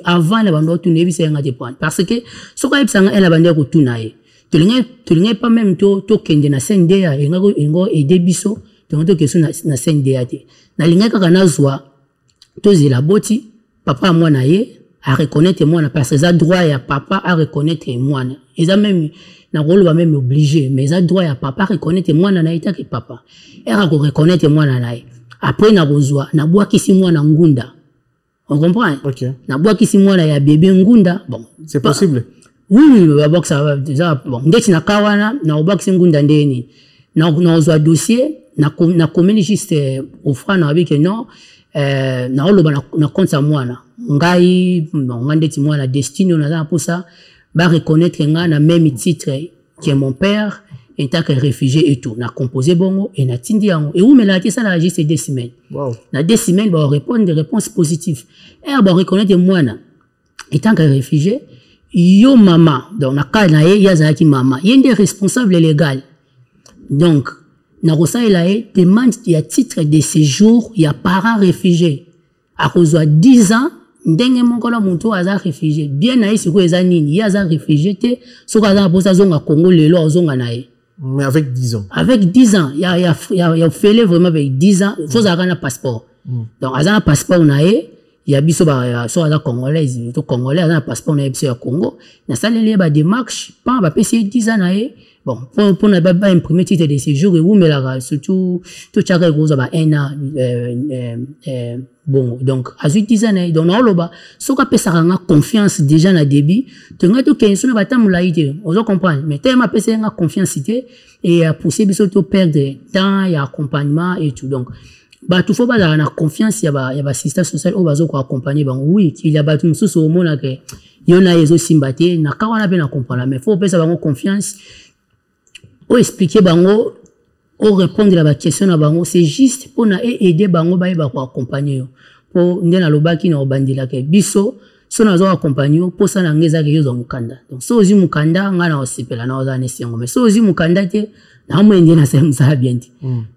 avant la bando tu nebi senga te point parce que ce ko yebisa nga ela bande ko tunaye tulinge pas même to kende na CNDA ngo aider biso to question na CNDA te na linga kaka na zwa to zela boti papa mwana ye a reconnaître mwana parce que ça droit ya papa à reconnaître mwana ils a même na rôle va même obligé mais ça droit ya papa reconnaître mwana na état que papa era ko reconnaître mwana na ye après na bozwa na bwa kisi mwana ngunda on comprend OK na bwa kisi mwana ya bébé ngunda bon c'est possible oui ba ça va déjà bon ndeti na kawana na bwa kisi ngunda ndeni na ozwa dossier na commune juste offre na avec non na oloba na compte sa mwana ngai ngandeti mwana destino na za posa ba reconnaître nga na même titre que mon père en tant que réfugié et tout na composé bongo et na tindi yango et où me la ça la juste 2 semaines wow na 2 semaines ba répondre des réponses positives et ba reconnaître mwana en tant que réfugié yo mama donc na ka na ye yazaki mama yende responsable légal donc na rosaila demande ya titre de séjour ya parent réfugié a kozwa 10 ans ndenge moko la muntu aza réfugié bien na isi ko eza nini ya aza réfugié te soko aza posa zonga Congo lelo zonga na ye mais avec 10 ans ya fele vraiment avec 10 ans faut avoir un passeport donc aza un passeport na ye ya biso ba so aza congolais to congolais aza un passeport na biso ya Congo na salele ba démarche pas ba pesi 10 ans na ye bon pour ne pas imprimer titre de séjour et où mais là surtout tout chaque gros ba un an bon donc à 10 ans donc na loba so ka pesa nga confiance déjà na débit to nga to kenso na batamula ite on comprendre mais tellement pesa nga confiance ité et pousser biso to perdre temps et accompagnement et tout donc ba tout faut ba na confiance ya ba assistance sociale o bazo ko accompagner ba oui qu'il y a ba tout mususu o mona ke yona yezo simbate na kawana pe na comprendre mais faut pesa ba confiance o expliquer bango o répondre à la question na bango c'est juste pour na aider bango ba ko accompagner pour ndena lobaki na obandila ke biso so na zo accompagner pour ça na ngeza ke yozo mukanda donc so ozi mukanda nga na osipela na oza nesengo mais so ozi mukanda te na mo ndena sa bien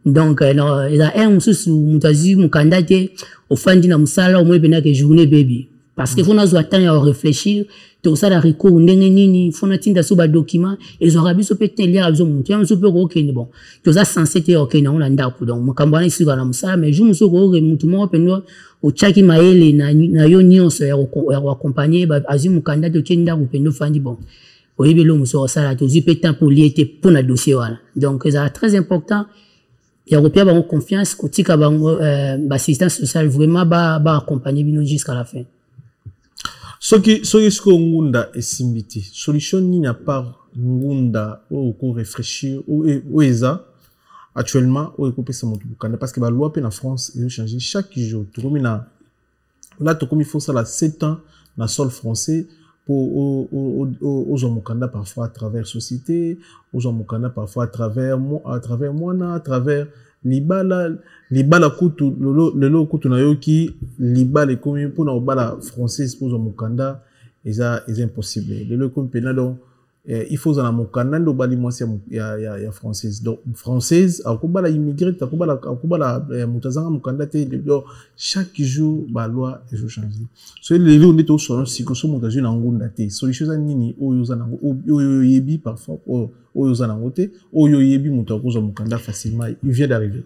donc no eza un mususu mutazi mukanda te ofandi na musala o mo pena ke journée baby parce que faut na zo attendre à réfléchir to ça la recours ndenge nini faut na tinda so ba document et aura biso pe tele ya biso monti on so pe ko kene bon to ça censé te ok na on anda ko donc mukambana isi na musala mais je muso ko mutu mo pendo o chaki maele na yo nyonso ya accompagner ba azi mukanda to tinda ko pendo fandi bon o yebelo muso sala to zipe temps pour lier pour na dossier wala donc c'est très important ya repia ba confiance ko tika ba assistance sociale vraiment ba accompagner bino jusqu'à la fin. Soki ngunda esimbiti solution ni na part ngunda ou ko réfléchir ou eza actuellement ou ko pesa motu bukanda parce que ba loi pe na France ils changer chaque jour to comme là to comme il faut ça la 7 ans na sol français pour aux mukanda parfois à travers société aux mukanda parfois à travers moi à travers libala kutu lelo kutu na yoki libala comme pour na bala française pour mukanda eza impossible lelo comme pena donc il faut na mukanda ndo bali mwasi ya française donc française akubala immigré akubala mutazanga mukanda te donc chaque jour ba loi ezo changer so lelo ndito so sikoso mutazu na ngunda te solution za nini oyo za na oyo yebi parfois oyo za na ngote oyo yebi mutakoza mukanda facilement il vient d'arriver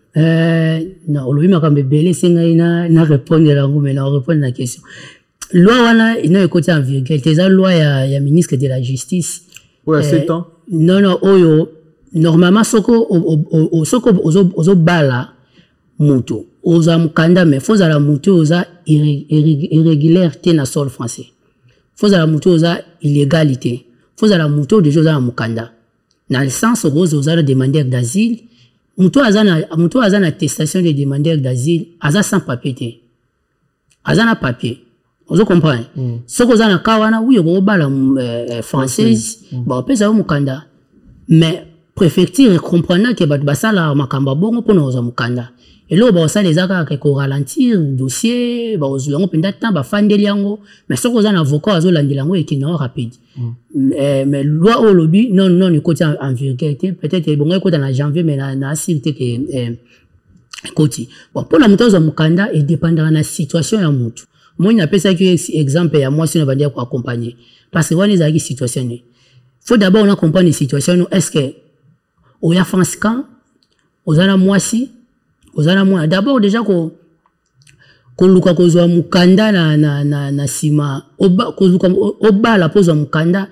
non olobi makambe belé senga na répondre la ngumé na répondre la question loi wana ino ekoti en virgule teza loi ya ministre de la justice ouais 7 ans non oyo normalement soko ozo bala mutu oza mukanda mais faut la mutu oza irrégulière te na sol français faut la mutu oza illégalité faut la mutu déjà oza mukanda dans le sens où oza demandeur d'asile mutu aza na attestation de demandeur d'asile aza sans papier te aza na papier. Vous comprenez? Ce que vous avez kawana, oui, vous avez française, bon, peut ça mukanda. Mais préfecture comprenant que basala makamba bongo pour nous mukanda. Et là, bah ça les a que ralentir dossier, bah vous l'avez pendant temps, bah fandeli yango. Mais ce que vous avez avocat, vous l'avez lango et qui non rapide. Mais loi au lobby, non, il côté en virgule, peut-être bon, il côté en janvier, mais na sûreté que côté. Bon, pour la mutu mukanda, il dépendra de la situation ya mutu. Moi, il appelle ça que exemple, moi, si on va dire pour accompagner. Parce que, on est dans une situation. Faut d'abord, on accompagne les situations. Est-ce que, on y a France quand, on a la moisi, on a la moisi. D'abord, déjà, qu'on luka kozwa mukanda na sima, oba la pose mukanda,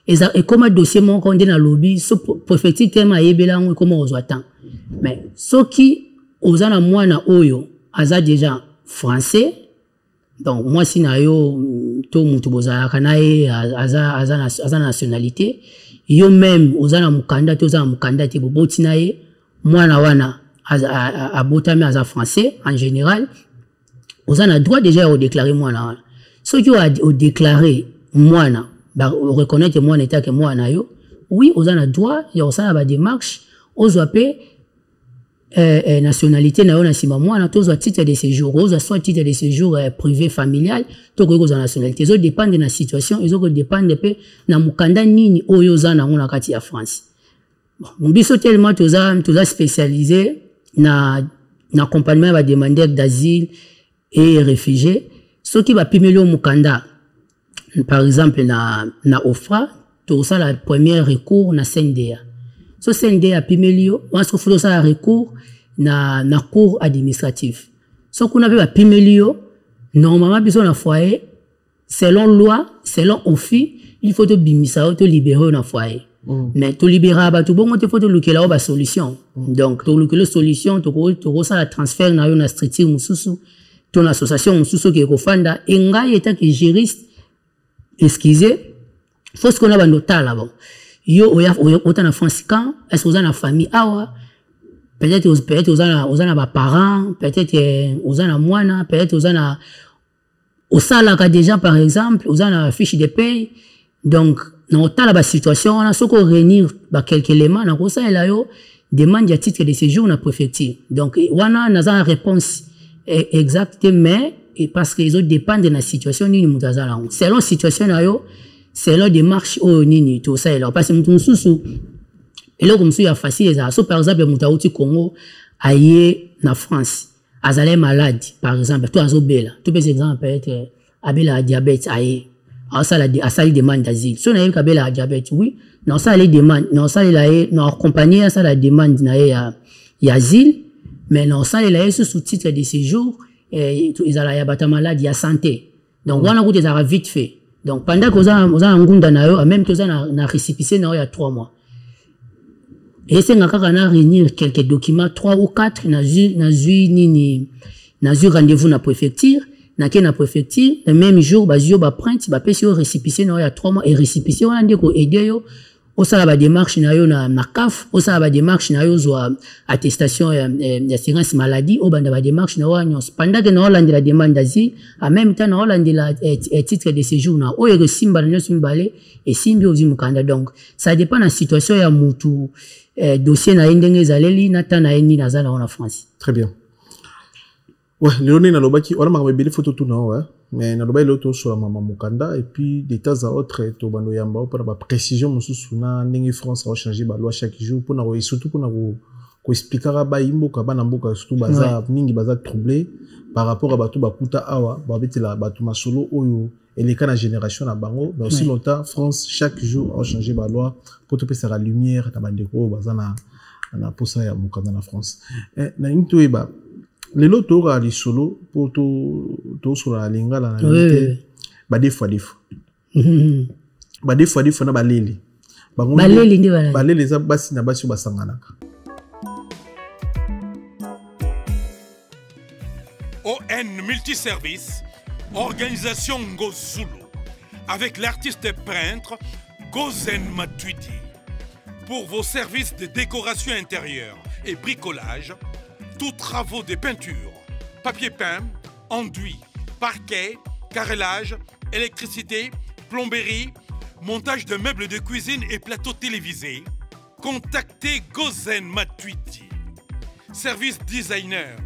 et comme dossier mon qu'on dit dans lobby, so préfecture tellement yebelango, comment on attend. Mais, ce qui, on a la moine oyo, aza déjà français, donc moi si na yo to mutu bozala kanaye aza nationalité yo même ozana mukanda to za mukanda te boboti naye mwana wana abotami aza français en général ozana droit déjà au déclarer mwana wana so ki o déclarer mwana ba reconnaître mwana état que mwana yo oui ozana droit ya osala ba démarche ozwa pe nationalité na yo na sima mwana tozwa titre de séjour ozwa soit titre de séjour privé familial to ko kozwa nationalité zo dépend de la situation ezo ko dépend pe na mukanda nini oyo za na ngona kati ya France bon biso tellement toza spécialisé na accompagnement ba demandeur d'asile et réfugiés ceux qui va pimelio mukanda par exemple na OFRA to ça la premier recours na CNDA. So CNDA pimelio, on se fait ça recours na cour administratif. So qu'on avait pimelio, normalement besoin na foyer, selon loi, selon OFI, il faut te bimisa te libérer na foyer. Mais te libérer ba tout bon, il faut te luker là ba solution. Donc te luker la solution, te ça la transfert na yo na structure mususu, ton association mususu qui ko fanda enga état que juriste excusez, faut ce qu'on a noté là-bas. Yo autant en France quand est-ce que vous avez une famille awa peut-être vous avez des parents peut-être vous avez moine peut-être vous avez au salaire déjà par exemple vous avez une fiche de paye donc dans la situation on a ce qu'on réunir quelques éléments dans ça là yo demande de titre de séjour na préfecture donc on a une réponse exacte mais parce que les autres dépendent de la situation ni mutazala selon situation là yo selon démarche au nini tout ça là parce que mutu mususu et là comme ça facile ça so par exemple mutu auti Congo aye na France azale malade par exemple toi azobela tout par exemple peut-être abela diabète aye ça la demande d'asile so na kabela diabète oui non ça les demande non ça la non accompagner ça la demande na ya asile mais non ça la sous titre de séjour et ils ala ya bata malade ya santé donc on a goûté ça vite fait. Donc, pendant que vous avez ngunda na yo, même que vous avez na récépissé na yo il y a 3 mois. Et c'est nga kaka na réunir quelques documents, 3 ou 4, na rendez-vous na préfecture, na préfecture, le même jour, ba yo ba print, ba pesi yo récépissé na yo il y a 3 mois, et récépissé, on a dit ko aider yo, osala ba démarche na yo na CAF, osala ba démarche na yo zo attestation d'assurance maladie, o banda ba démarche na wanyo. Pendant que na Hollande la demande d'asile, en même temps na Hollande la titre de séjour na o yego simba na nyoso mbale et simbi ozi mukanda. Donc ça dépend de la situation ya mutu dossier na ndenge zaleli na ta na eni na zala en France. Très bien. Ouais, Léoné na lobaki, on a marqué belle photo tout na ouais. Mais na lobaki l'autre sur la maman mukanda et puis des tas à autres to bando yamba pour la précision mususu na ndenge France a changé ba loi chaque jour pour na surtout pour na ko expliquer ba imboka ba na mboka surtout baza ningi baza troublé par rapport à bato bakuta awa ba betela bato masolo oyo et les cas de génération na bango mais aussi longtemps France chaque jour a changé ba loi pour te passer la lumière na bandeko baza na posa ya mukanda na France na into eba les lotos à les solo pour tout sur la lingala ba des fois ba des fois na baleli baleli za basi na basi basanganaka. ON Multiservice, organisation Ngozulu, avec l'artiste peintre Gozen Matuidi. Pour vos services de décoration intérieure et bricolage, tous travaux de peinture, papier peint, enduit, parquet, carrelage, électricité, plomberie, montage de meubles de cuisine et plateaux télévisés, contactez Gozen Matuidi. Service designer,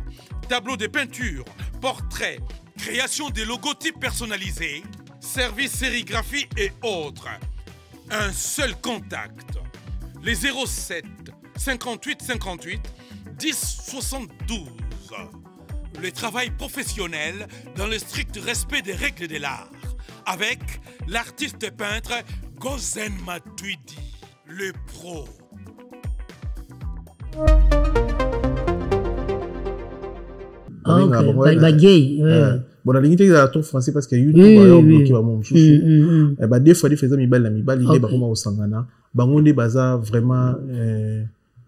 tableau de peinture, portrait, création de logotypes personnalisés, service sérigraphie et autres. Un seul contact, les 07 58 58 10 72. Le travail professionnel dans le strict respect des règles de l'art, avec l'artiste peintre Gozen Matuidi, le pro. Bon, la ligne à ton français parce que YouTube a bloqué mon chouchou. Et bah des fois, des fois, mi bal, l'idée bah comment au sangana, bah on est baza vraiment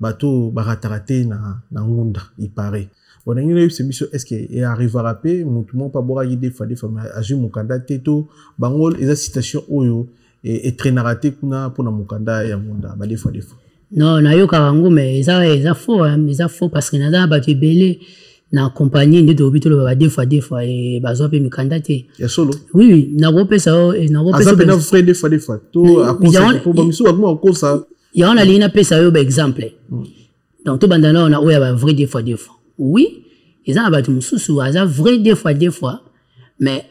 bateau baratarate na ngunda, il paraît. Bon, on a eu cette mission, est-ce qu'il arrive à rapper, mon tout le monde pas boire des fois, agir mon candidat teto, bah on les citation oyo et très narraté kuna pour na mon candidat et ngunda, bah des fois. Non, na yo karango mais ça faux parce que na ba tu belé. Na compagnie de hôpital ba des fois et bazo pe mi candidaté ya solo oui na repesa et na repesa ça peut frère des fois to à cause pour ba miso akuma cause ça ya on a lina pesa yo ba exemple donc to bandana on a oya ba vrai des fois oui ils ont ba mususu aza vrai des fois mais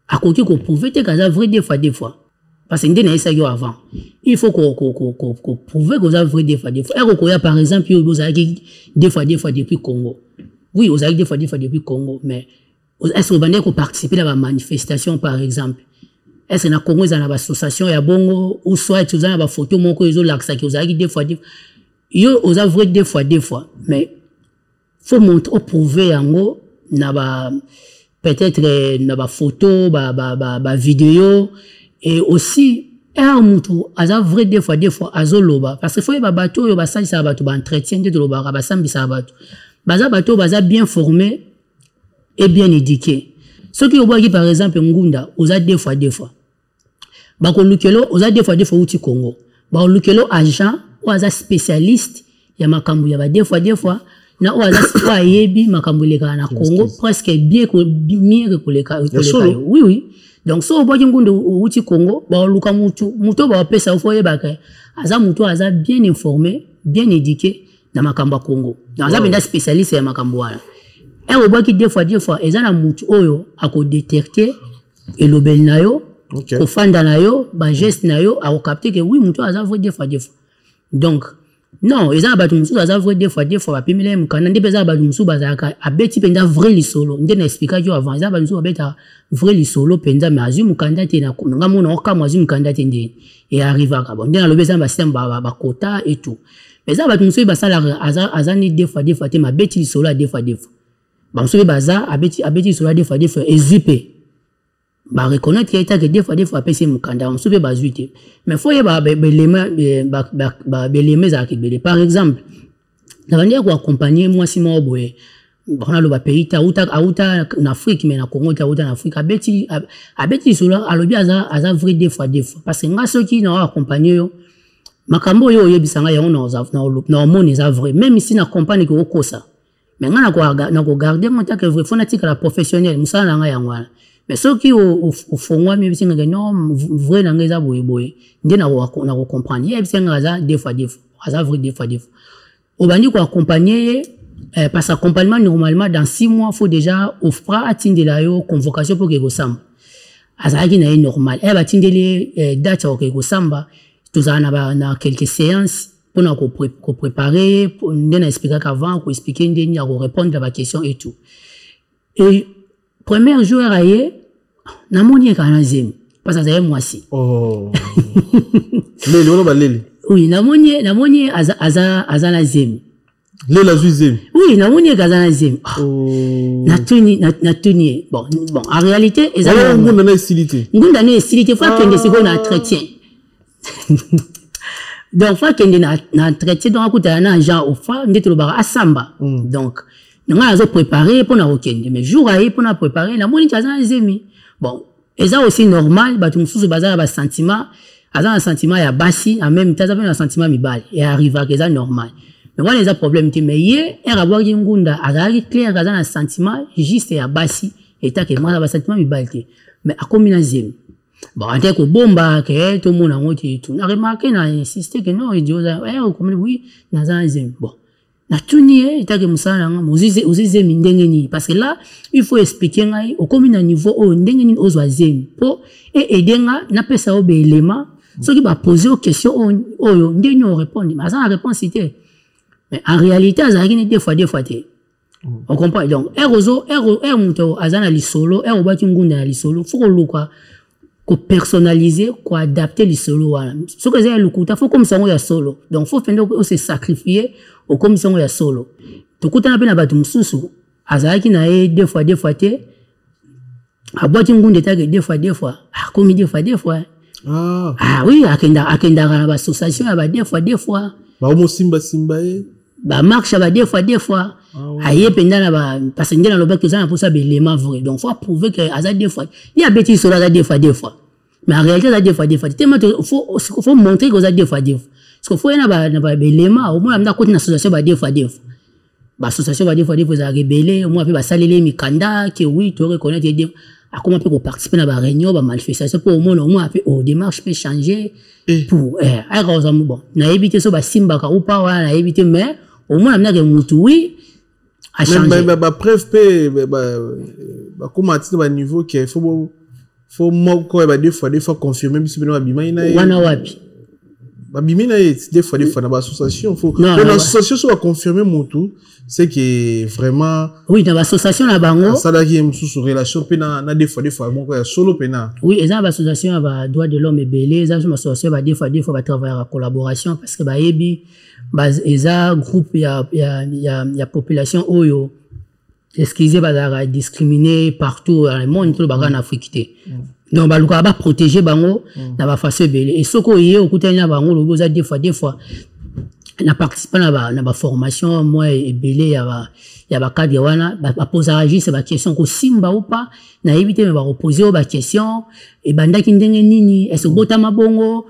à côté qu'on prouver que ça vrai des fois parce que ndena esa yo avant il faut qu'on prouver que ça vrai des fois et qu'on y a par exemple yo boza des fois depuis Congo. Oui, vous avez des fois depuis Congo, mais est-ce que vous avez participé à la manifestation, par exemple? Est-ce que dans le Congo, il y a une association, il y a bongo, ou soit vous avez une photo, mon co, vous avez des fois, vous avez des fois, mais faut montrer, prouver, en gros, peut-être, une photo, vidéo, et aussi, un moutou, aza vrai des fois, azoloba, parce que faut y avoir bateau, y ça, ça bateau, entretien de l'oba, basambi, ça bateau. Baza bateau, baza bien formé et bien éduqué. Ceux qui ont par exemple, Ngunda, oza des fois. Bako lukelo, oza des fois outi Congo. Bako lukelo agent, oza spécialiste, ya makambu ya ba des fois, na oza yebi makambu leka na Congo, presque bien mieux que les cas. Oui. Donc, so oba Ngunda outi Congo, bako luka muto ba pesa foye baka. Aza muto aza bien informé, bien éduqué. Na makamba Congo. Dans ça benda spécialiste ya makambo wala. Et on voit que des fois ezana mutu oyo ako détecter et lobel na yo, ko fanda na yo, ba geste na yo, ako capter que oui mutu aza vrai des fois. Donc non, ezana batu musu aza vrai des fois ba pimile mukana ndebe za batu musu bazaka abeti penda vrai lisolo. Nde na expliquer yo avant, ezana batu musu abeta vrai lisolo penda mais azu mukanda te na ngamona okama azu mukanda te nde et arriva ka bon. Nde na lobeza ba système ba quota et tout. Mais ça va tout monsieur basala azani des fois te ma beti solo des fois ba monsieur baza abeti solo des fois et zipe ba reconnaître qu'il était que des fois pese mukanda monsieur bazuite mais faut y ba belema za kibele par exemple na venir ko accompagner moi si moi boye on a le pays auta en Afrique mais na Congo auta en Afrique abeti solo alobi aza vrai des fois parce que nga ceux qui n'ont accompagné makambo yo yebisanga yango na omoni eza vrai même si na compagnie ko kosa mais nga na ko garder mon tant que vrai fanatique la professionnel musala na nga yango wana mais soki au fongwa mi bisinga que non vrai na nga eza boye nde na ko comprendre yebisanga za des fois eza vrai des fois au bandi ko accompagner parce accompagnement normalement dans 6 mois faut déjà offrir atteindre la yo convocation pour que go samba azaki na normal ba tindele date au que go samba tous na quelques séances pour préparer pour nous expliquer qu'avant pour expliquer ndeni à répondre à la question et tout et premier jour aye na moni ka na zemi parce que ça moi si oh leli on ba leli oui na moni aza na zemi lela zemi oui na moni ka na zemi na tuni bon en réalité ezala ngunda na estilité faut que ndesi ko na entretien donc faut que na entretien donc akuta na genre au fa ndete lo bara asamba donc nga azo préparer pour na okende mais jour aye pour na préparer la moni kaza zemi bon et ça aussi normal ba tumususu bazala ba sentiment azana sentiment ya basi en même temps ça fait un sentiment mibale et arrive à que ça normal mais voilà les problèmes mais hier avoir ngunda azali clair kaza na sentiment juste ya basi et ta que moi ba sentiment mibale mais a combien zemi bon ante ko bomba que tout le monde a ngoti tout na remarqué na insister que non il dit comme oui na za zemi bon na tuni et ta que musala nga uzize mindenge ni parce que là il faut expliquer ngai au comme na niveau au ndenge ni ozwa zemi po et edenga na pesa obe élément ce qui va poser aux questions oyo ndenge on répondre mais ça la réponse c'était mais en réalité azaki ni des fois on comprend donc muto azana lisolo obaki ngunda na lisolo faut ko ko personnaliser ko adapter lisolo wala ce que c'est le coup faut comme ça ya solo donc faut faire que se sacrifier au comme ça ya solo to kutana pe na batu mususu azaki na des fois te abaki ngunda take des fois comme des fois ah oui akenda na ba association ya ba des fois ba homo simba ba marche ba des fois aye penda na ba parce que ndena loba que ça pour ça l'élément vrai donc faut prouver que aza des fois il y a bêtise sur la des fois mais en réalité ça des fois tellement faut montrer que ça des fois parce que faut y na ba élément au moins na côté na association ba des fois ba association ba des fois za rebelle au moins ba salele mikanda que oui tu reconnaître à comment peut participer à la réunion ba manifestation pour au moins au démarche peut changer pour bon na éviter ça ba simba ka ou pas na éviter mais au moins amna que mutu oui a changer ba preuve pe ba comment atteindre ba niveau que faut moko ba des fois confirmer biso bino babima ina wana wapi babima ina des fois na ba association faut l'association soit confirmer mutu c'est que vraiment oui dans l'association la bango ça là qui est sous relation pe na des fois moko ya solo pena oui et ça l'association ba droit de l'homme et belé ça association ba des fois ba travailler en collaboration parce que ba yebi ba eza groupe ya population oyo excusez ba discriminer partout dans le monde tout ba en Afrique donc ba luka ba protéger bango na ba façon belé et soko yé okutanya bango lobo za des fois na participer na ba formation moi et belé ya ba cadre wana ba poser juste ba question ko simba ou pas na éviter ba reposer ba question et bandaki ndenge nini est-ce bota mabongo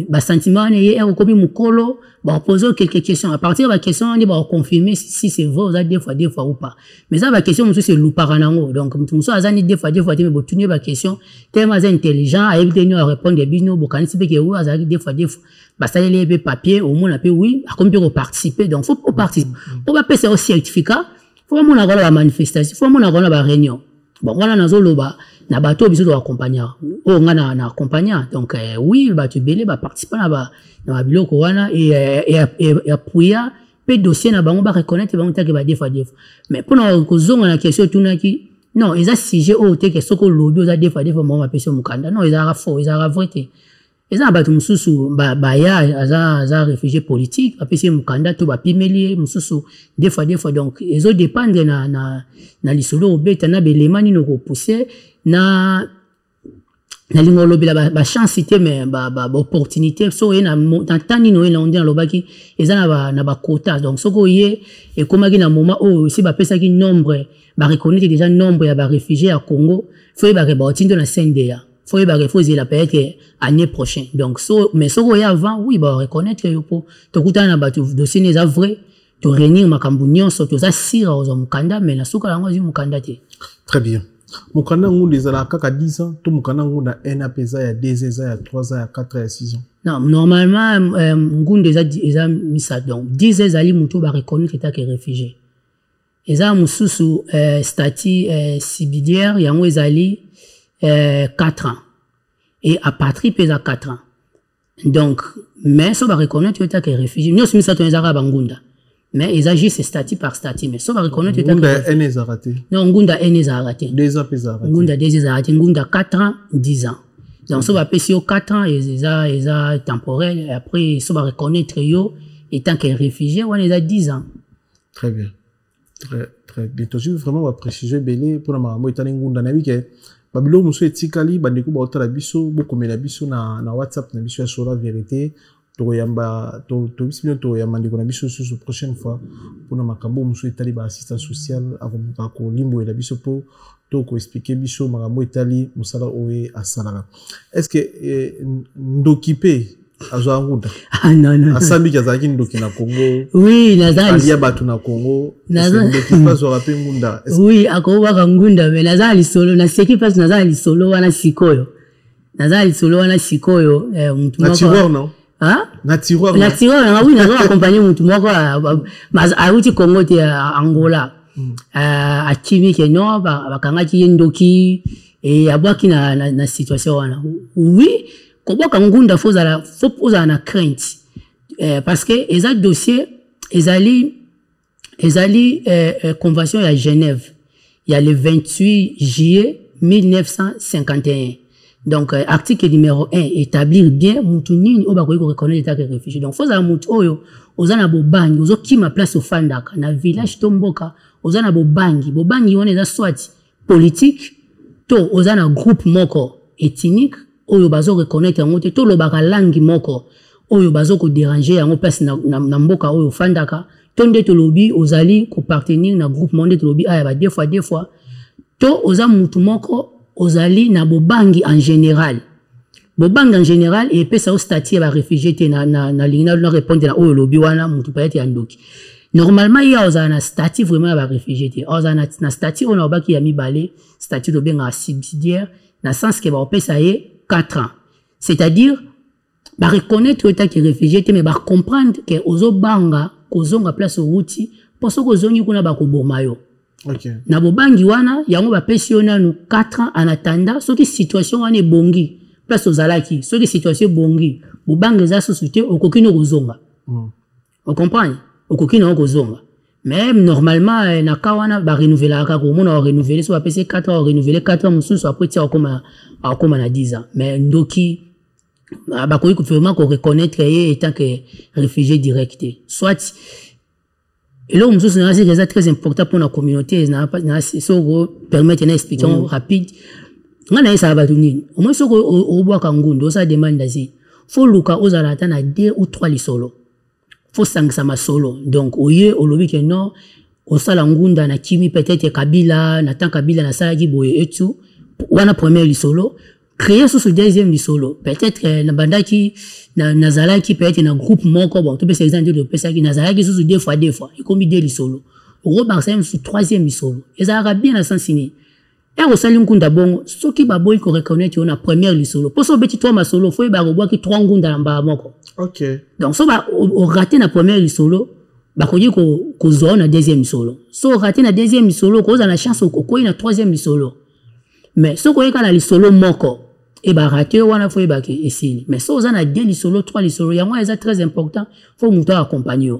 ba sentiment ne est comme mukolo ba poser quelques questions à partir de la question on va confirmer si c'est vrai des fois ou pas mais ça ba question c'est loup paranango donc muso azani des fois mais botunye ba question tellement intelligent à éviter nous à répondre bino bokani sipe ke ou azali des fois ba salele be papier au moins pe oui à comme peut participer donc faut participer pour pas passer au certificat faut mon avoir la manifestation faut mon avoir la réunion bon voilà nazo loba na bato biso do accompagner o nga na accompagner donc oui bato belé ba participer na biloko wana et appuyer pe dossier na bango ba reconnaître bango ta ke ba des fois mais pour na kozonga na question tunaki non ils a sujet au te que soko lobi za des fois mo ma person mukanda non ils a faux ils a vrai eza bato mususu ba ya aza réfugié politique apesi mukanda to ba pimeli mususu des fois donc ils ont dépendre na lisolo obeta na belemani no ko pousser na lingolo bila ba chance cité mais ba opportunité so na tani no ela ondina lobaki eza na ba quota donc soko yé et comme na moment oh si ba pesa ki nombre ba reconnaître déjà nombre ya ba réfugiés à Congo faut ba otindo na CNDA faut y refuser la peut-être année prochaine. Donc, mais ce qu'on y a avant, oui, bah, reconnaître, pour, tout le temps, dossier n'est pas vrai, tu réunir ma cambunion, surtout ça, sire aux mukanda, mais la souka, la mukanda, très bien. Mukanda, on les a 10 ans, tout mukanda, on a un apesa, il y a 2 ans, il y a 3 ans, il y a 4 ans, il y a 6 ans. Non, normalement, Ngoun déjà mis ça, donc, 10 ans, ali muto, bah, reconnaître que t'es réfugié. Et ça, moussou, statut, sibidière, y a un ali, 4 ans. Et à patrie, pèse à 4 ans. Donc, mais ça va reconnaître que tu es réfugié. Nous, ça, tu es arabe en Ngunda. Mais ils agissent statut par statut. Mais ça va reconnaître que tu es réfugié. Non, Ngunda est raté. 2 ans, pèse à raté. Ngunda est raté. Ngunda 4 ans, 10 ans. Donc, ça va passer aux 4 ans, et ça temporel. Et après, ça va reconnaître yo, étant qu'un réfugié, on est à 10 ans. Très bien. Très bien. Je veux vraiment préciser, Belé, pour la maman, étant Ngunda, n'a vu que babilo muso etikali bandeko ba otala biso bokomela biso na WhatsApp na biso ya Sola Vérité to yamba to bisibino to yamba ndeko na biso sur prochaine fois pour na makambo muso etali ba assistance sociale akomuka ko limbo la biso po to ko expliquer biso makambo etali musala owe asalala. Est-ce que ndokipe azwa ngunda? Ah non. Asambi kazaki ndoki na Congo. Oui, nazali. Alia batu na Congo. Ndoki pas orape ngunda. Oui, akoba ngunda mais nazali solo na seki pas nazali solo wana sikoyo. Nazali solo wana sikoyo mtu moko. Na tiroir non? Hein? Na tiroir. Na tiroir oui nazo accompagner mtu moko mas auti Congo te Angola. A Kimi ke no bakangaki ndoki et abwaki na situation wana. Oui. Koboka ngunda faut poser na crainte parce que les dossiers les convention à Genève il y a le 28 juillet 1951 donc article numéro 1 établir bien mutu nini oba ko reconnaître l'état de réfugié donc faut za mutu oyo ozana bobangi ozokima place ofandaka na village tomboka ozana bobangi wana za soit politique to ozana groupe moko ethnique oyo bazo reconnaître yango te to lobaka langi moko oyo bazo ko déranger yango place na mboka oyo fandaka to nde to lobi ozali ko partenir na groupe monde to lobi aya ba deux fois to oza mutu moko ozali na bobangi en général et pesa au statut ba réfugié te na lingina na répondre na oyo lobi wana mutu paete ya ndoki normalement ya oza na statut vraiment ba réfugié te oza na statut on ba ki ya mibale statut do benga subsidiaire na sens que ba pesa ye 4 ans. C'est-à-dire, bah reconnaître que tu es réfugié, mais bah comprendre que ozo banga, kozonga place au outil, pour ce que zongi kuna ba kobomayo. OK. Na bobangi wana, yango ba pensiona nous 4 ans en attendant, ce qui situation wana est bongi, place aux alaki, ce qui situation bongi, bobanga za société okokino kozonga. On comprend? Okokino kozonga. Mais normalement, na kawana ba renouveler ka ko mona renouveler so ba PC 4 ans renouveler 4 ans mususu après tia comme na 10 ans. Mais ndoki ba ko vraiment ko reconnaître étant que réfugié direct. Soit et là mususu c'est très important pour la communauté na so permettre une explication rapide. Ngana isa ba tuni. Au moins so ko bwa kangundo ça demande d'azi. Faut luka ozalata na 2 ou 3 lisolo. Faut sangsa masolo donc oye olobi ke non osala ngunda na kimi peut-être Kabila na tant Kabila na sala boye et tout wana premier lisolo créer ce deuxième lisolo peut-être na bandaki na nazalaki peut-être na groupe moko bon to peut exemple de pesaki nazalaki sous deux fois et comme deux lisolo au barsem sur troisième lisolo et ça a bien à sensini et osali ngunda bon soki baboy ko reconnaître na première lisolo pour so beti toi masolo faut ba robwa ki 3 ngunda na mba moko. OK. Donc, so va rater la première solo, bah qu'on dit qu'on zone la deuxième solo. So rater la deuxième solo, qu'on a la chance qu'on ait la troisième solo. Mais so qu'on ait la solo moko, et bah rater on a fait bah ici. Mais so on a 2 solo, 3 solo, il y a moi c'est très important, faut monter accompagner.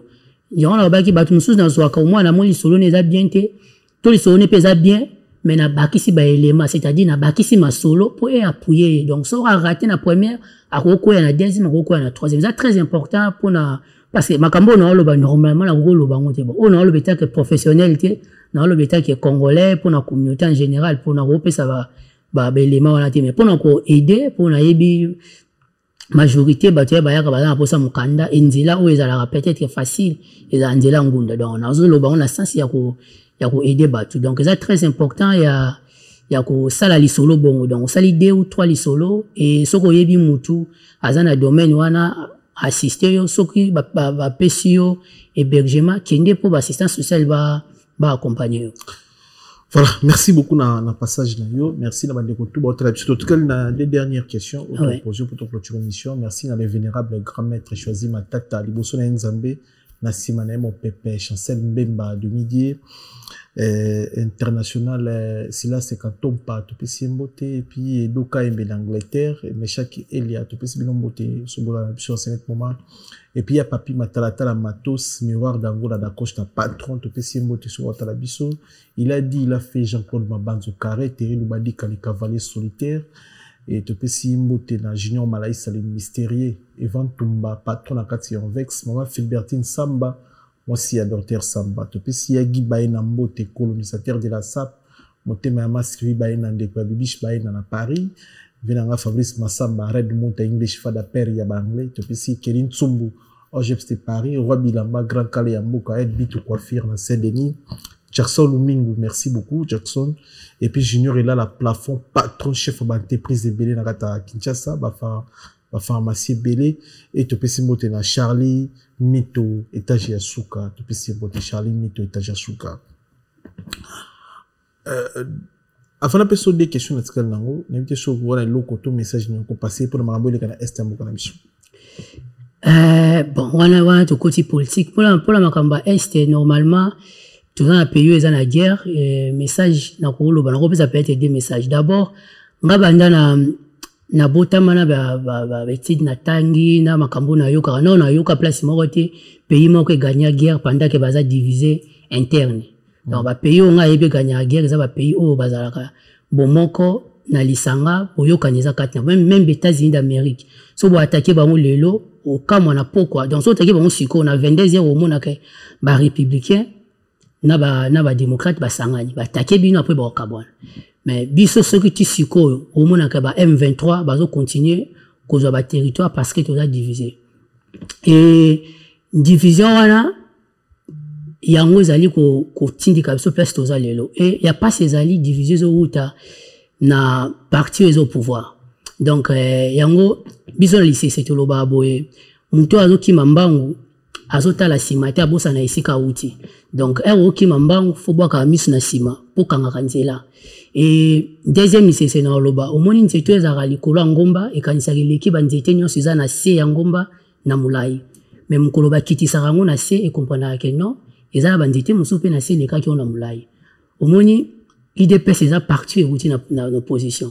Il y a on a bah qui bat nous sous dans soit comme moi na mon solo n'est pas bien té, tous les solo n'est pas bien. Mais na baki si ba élément, c'est-à-dire na baki si ma solo pour appuyer. Donc so on rater la première akoko ya na deuxième akoko ya na troisième c'est très important pour na parce que makambo na loba normalement la gros loba ngote bon on a le bêta que professionnel na le bêta que congolais pour la communauté en général pour na repé ça ba élément wana mais pour na ko aider pour na yebi majorité bato ya bayaka bazana pour ça mukanda nzela o ezala peut-être facile eza nzela ngunda donc na zo loba on a sens ya ko aider bato donc c'est très important ya ko sala lisolo bongo donc sali 2 ou 3 lisolo et soko yebi mutu azana domaine wana assister yo soki ba pesio hébergement kende pour assistance sociale ba accompagner yo. Voilà, merci beaucoup na passage na yo, merci na bandeko tout ba en tout cas na les dernières questions posées pour ton clôture émission. Merci na le vénérable grand maître choisi Matata liboso na Nzambe na simana mo pépé Chancel Mbemba de midi international Silas Sekantompa to pesi mbote et puis Doka Embe d'Angleterre mais chaque Elia to pesi binombote sobola sur ce moment et puis il y a Papi Matalata Matos miroir d'Angola d'Acosta patron to pesi mbote sur Watalabiso. Il a dit il a fait Jean-Claude Mabanzo carré Terry Lubadi les cavaliers solitaires et to pesi mbote na Junior Malaïs le mystérieux Evan Tumba patron na kati en vex maman Philbertine Samba. Moi, si Adorter Samba, tu peux si Yagi Baïna Mbote, colonisateur de la SAP, Motema Maskri Baïna de Kwabibish Baïna à Paris, Venanga Fabrice Massamba, Red Monta English Fada Père Yabanglais, tu peux si Kéline Tsumbu, Ojebste Paris, Roi Bilamba, Grand Calais Yamboka, Ed Bitu Coiffure, dans Saint-Denis, Jackson Lumingu, merci beaucoup, Jackson. Et puis Junior est là, la plafond, patron, chef d'entreprise de Belé, Nagata Kinshasa, pharmacie Belé, et tu peux si Motena Charlie, Mito, étage Yasuka, tu peux si Motena Charlie, Mito, étage Yasuka. Avant la personne des questions, on a une question pour le locoto message nous avons passé pour le marabou de Ghana Est en mission. Bon, on a tout côté politique pour la Makamba Est normalement tout dans la pays est en guerre message na ko lo ba ça peut être des messages d'abord ngabanda na botama na ba betid na tangi na makambo na yoka non na yoka place moko te pays moko gagner guerre pendant que baza divisé interne. Donc ba pays on a yebe gagner guerre ça ba pays o bazalaka bomoko na lisanga boyoka neza katna même États-Unis d'Amérique so bo attaquer bango lelo au kama na pourquoi donc so attaquer bango siko na 22e au mona ke ba républicain na ba démocrate ba sangani ba attaquer bino après ba kabwana mais biso ce que tu siko au mona ke ba M23 bazo continuer kozo ba territoire parce que tu as divisé et division wana yango ezali ko tindika biso place toza lelo et y a pas ces alliés divisés zo uta na parti au pouvoir donc yango biso na lycée c'est lo ba boye muto azoki mambangu azota la simate abosa na isika uti donc oki mambangu fo bwa ka misu na sima po kanga kanzela et deuxième lycée c'est na loba omoni nzeto ezaka likolo ngomba e kanisa leki banzete nyonso eza na se ya ngomba na mulai mais mukolo ba kitisa rango na se e comprendre que non eza banzete musu pe na se leka ki ona mulai omoni IDPS eza parti euti na opposition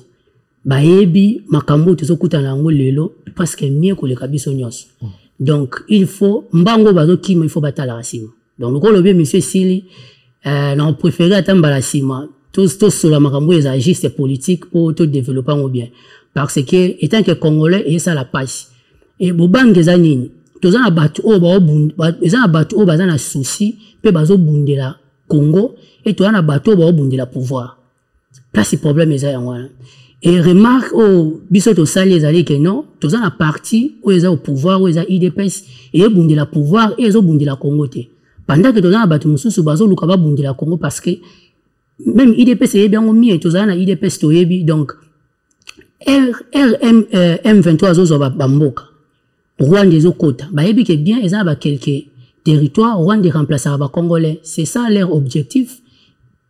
bayebi makambo tozokuta na ngo lelo parce que mie ko le kabiso nyos donc il faut mbango bazo kima il faut batala rasima donc lokolo lobi monsieur Sili na préféré atamba la sima tous sur la makambo eza juste politique pour tout développer ngo bien parce que étant que congolais et ça la passe et bobange za nini tozana batu o ba eza batu o bazana souci pe bazo bundela Congo et toi na bateau ba obundela pouvoir là c'est problème eza yango et remarque au biso to sali ezali que non toza na parti où eza au pouvoir où eza IDPS et bundela pouvoir et ezo bundela Congo te pendant que toza na batu mususu bazo luka ba bundela Congo parce que même IDPS est bien mieux toza na IDPS to yebi donc M23 zo ba mboka Rwanda ezo kota ba yebi que bien eza ba quelques territoires Rwanda remplacer ba Congolais c'est ça leur objectif.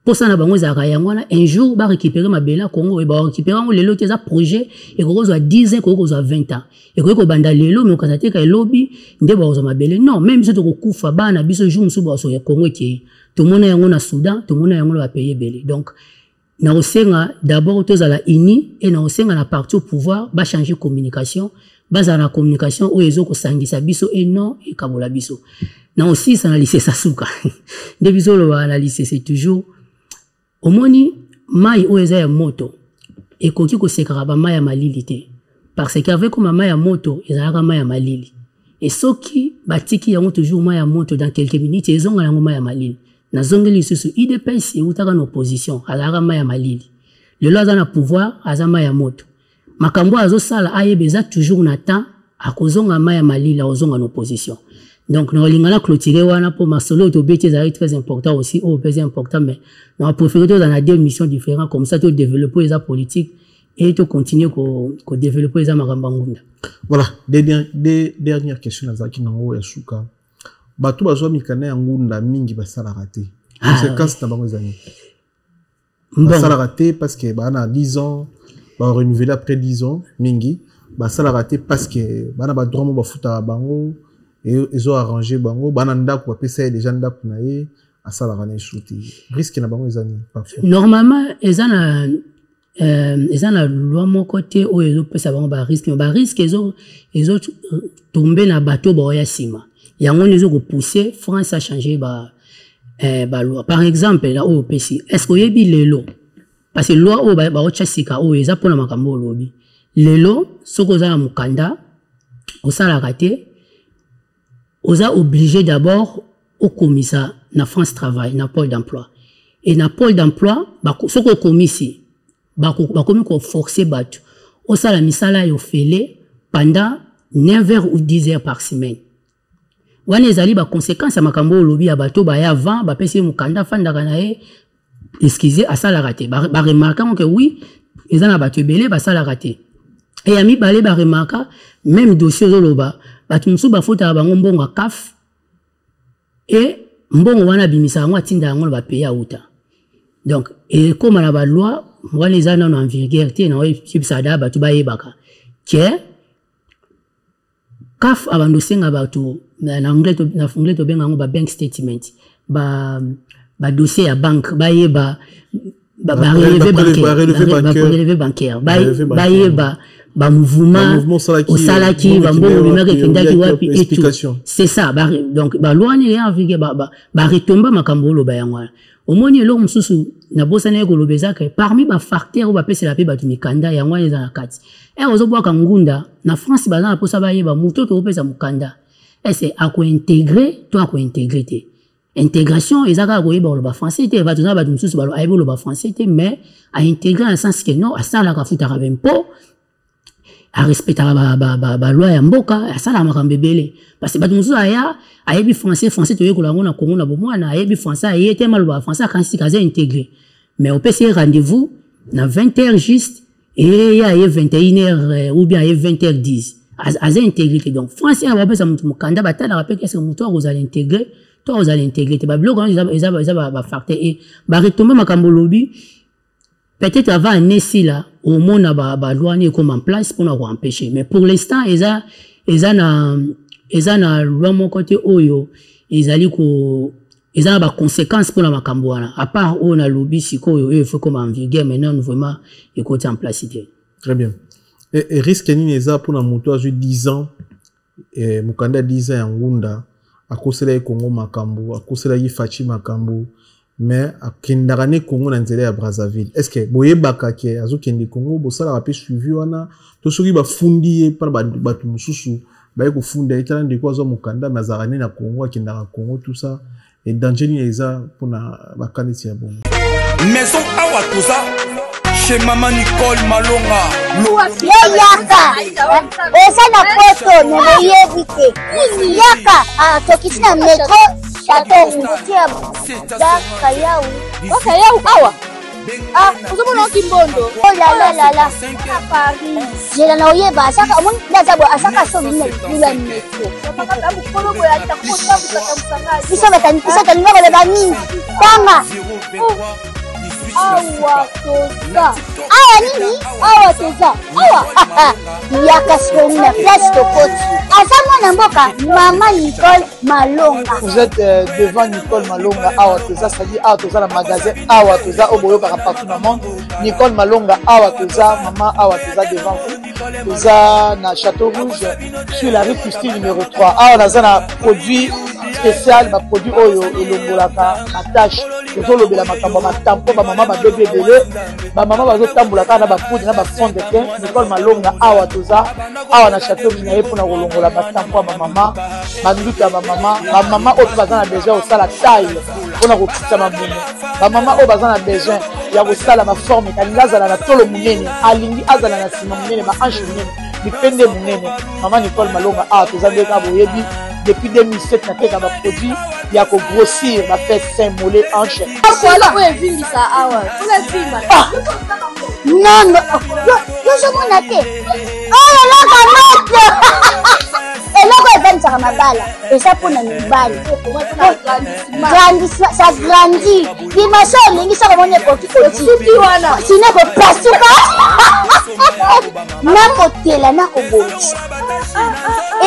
Pour ça, un jour, va récupérer ma belle Congo et va récupérer les lots des projets et qu'on soit 10 ans, qu'on soit 20 ans. Et qu'on banda les lots, mais on s'attend qu'un lobby, ne va ma belle. Non, même si tu recouvres pas, na biso jour, sur le Congo qui tout le monde est en Soudan, tout le monde est en payer belle. Donc, na osenga d'abord tous à la ini et na osenga na parti au pouvoir, va changer communication, base à la communication où ils ont ko sangisa biso et non et kabola biso. Na aussi ça analyser ça souka. De biso le analyser c'est toujours omoni mai oeza ya moto ekoki ko sekara ba mai ya malili te parce qu'avec comme mai ya moto ezalaka mai ya malili et soki batiki yango toujours mai ya moto dans quelques minutes ezonga yango mai ya malili na zongeli susu IDPS e utaka na opposition azalaka mai ya malili le loza na pouvoir aza mai ya moto makambo azo sala ayebeza toujours na temps akozonga mai ya malili ozonga na opposition Donc nous allons clôturer wana pour ma solo to bêter c'est très important aussi au c'est important mais on a préféré dans la deux missions différentes comme ça to développer les politiques et to continuer ko développer les makambangunda. Voilà, des dernières questions nazaki nango ya suka. Bato bazwa mikana ya ngunda mingi basala raté. Conséquence na bango zani. Basala raté parce que bana 10 ans ba renouveler après 10 ans mingi basala raté parce que bana ba dromo ba futa bango et ils ont arrangé bango bana ndako ba pesa déjà ndako na ye asala rané shooter. Risque na bango zani parfois. Normalement ezana loi mon côté où ils ont pesa bango ba risque ils ont tombé na bateau ba ya sima. Yango ils ont poussé France a changé ba loi. Par exemple, là au PC, est-ce qu'il y a des lois? Parce que loi au chasika au ils apprennent makambo lobby. Les lois, ce qu'on a mukanda, au salarié, on a obligé d'abord au commissaire na France Travail, na pôle d'emploi. Et na pôle d'emploi, ce qu'on commissaire, comme qu'on forcé battu. Au salaire misala yo fele pendant 9 heures ou 10 heures par semaine. Wana ezali ba conséquence ya makambo lobby ya bato ba ya vent ba pesi mukanda fanda kana e excusez à ça la raté ba remarquer que oui ils en a bato belé ba ça la raté et ami balé ba remarquer même dossier zoloba bato musu ba fota ba ngombonga kaf et mbongo wana bimisa ngo atinda ngo ba payer uta donc et comme la ba loi wana ezana en vigueur na subsada bato ba yebaka que kaf abando senga bato na anglais to benga ngo ba bank statement ba dossier ya banque ba yeba ba relevé bancaire ba yeba ba mouvement au salaki ba mbongo bimaka kindaki wapi et tout c'est ça donc ba loi ni en vigueur ba retomba makambo lo ba yangwa omoni lo mususu na bosa na ko lobeza que parmi ba facteurs ou ba pesa la pe ba tumikanda yangwa eza na kati et ozoboa kangunda na France ba na posa ba yeba muto to pesa mukanda et c'est à quoi intégrer toi à quoi intégrer intégration ils a ko yeba le français te va tuna ba mususu ba lo aibo le français te mais à intégrer en sens que non à ça la ka futa ka bempo à respecter ba loi ya mboka à ça la makambe belé parce que ba mususu aya ayebi français to yekola ngo na Congo na bomwana ayebi français ayete mal ba français quand si kaza intégré mais au PC rendez-vous na 20h juste et il y a 21h ou bien 20h10 à intégrité donc français va pas ça mukanda batala rappelle qu'est-ce que moto vous allez intégrer toi vous allez intégrer te ba bloc ils va facteur et ba retomber makambo lobby peut-être avant nesi là au monde ba loi ni comme en place pour nous empêcher mais pour l'instant ils na loi mon côté oyo ils ont ba conséquences pour la makambo wana à part on a lobby siko il faut comme en vigueur maintenant vraiment il côté en place. Très bien. Et risque ni eza pour na moto a 10 ans et mukanda 10 ans ya ngunda akosela Congo makambo akosela Fachi makambo mais akendaka ne Congo na nzela ya Brazzaville est-ce que boyebaka ke azokende Congo bosala rapé suivi wana to soki ba fundi par bato mususu ba ko funda itala ndeko azo mukanda mazarane na Congo akendaka Congo tout ça et danger ni eza pour na bakanisi ya bon maison awa toza chez Maman Nicole Malonga. Yaka, eza na poto neboyebite. Yaka, tokisina metro chateau mutia daka yau. Waka yau awa. Uzomona kimbondo. Oh la. À Paris. Je la oyeba asaka mon ndazabo asaka so minna lula metro. Papa mukolo boya takuta kutamsanga. Isa tani ngaba le bani. Tanga. Awa toza. Awa nini? Awa toza. Awa. Yaka soni na place de côte. Azama na mboka Maman Nicole Malonga. Vous êtes devant Nicole Malonga. Awa toza, c'est-à-dire awa toza le magasin. Awa toza au boyo partout dans le monde. Nicole Malonga. Awa toza, maman awa toza devant vous. Toza na Château Rouge sur la rue Custine numéro 3. Awa naza na produit spécial, ma produit oyo elongolaka attache. Tozolobela makambo matampo ba mama ba bébé belé ba mama bazotambolaka na ba poudre na ba fond de teint. Nicole Malonga awa toza awa na Château Rouge na ye pona kolongola matampo ba mama banduka ba mama oyo bazana besoin au sala taille pona kokutisa mabumu ba mama oyo bazana besoin ya kosala ma forme kalinga azala na tolo munene alingi azala na sima munene ba hanche munene mipende munene Maman Nicole Malonga awa toza ndeka boyebi depuis 2007 na teka ba produit ya ko grossir ba fait saint mollet hanche voilà oye vimbi sa awa ola vimba non yo somona te oyo loka moto eloko evanisaka mabala eza mpona mibali ça grandit dimaso olingi soko moni ekoki kosuki wana sino ekopasuka nakotela nakobongisa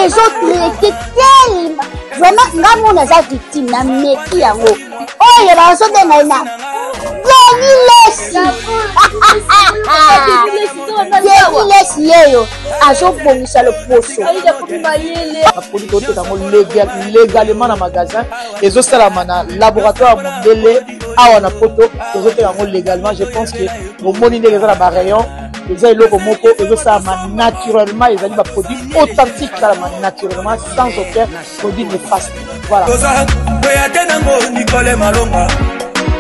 ezotraite telema vraiment nga mona aza victime na meki yango oyo bazobenga na lesi yeyo azobongisa loposo baproduit toteka yango légalement na magasin ezosalama na laboratoire mondele awa na poto tozoteka yango légalement. Je pense que omoni ndenge eza na barayon eza eloko moko ezosalama naturellement, ezali baproduit authentique salama naturellement sans aucun produit néfaste. Voilà.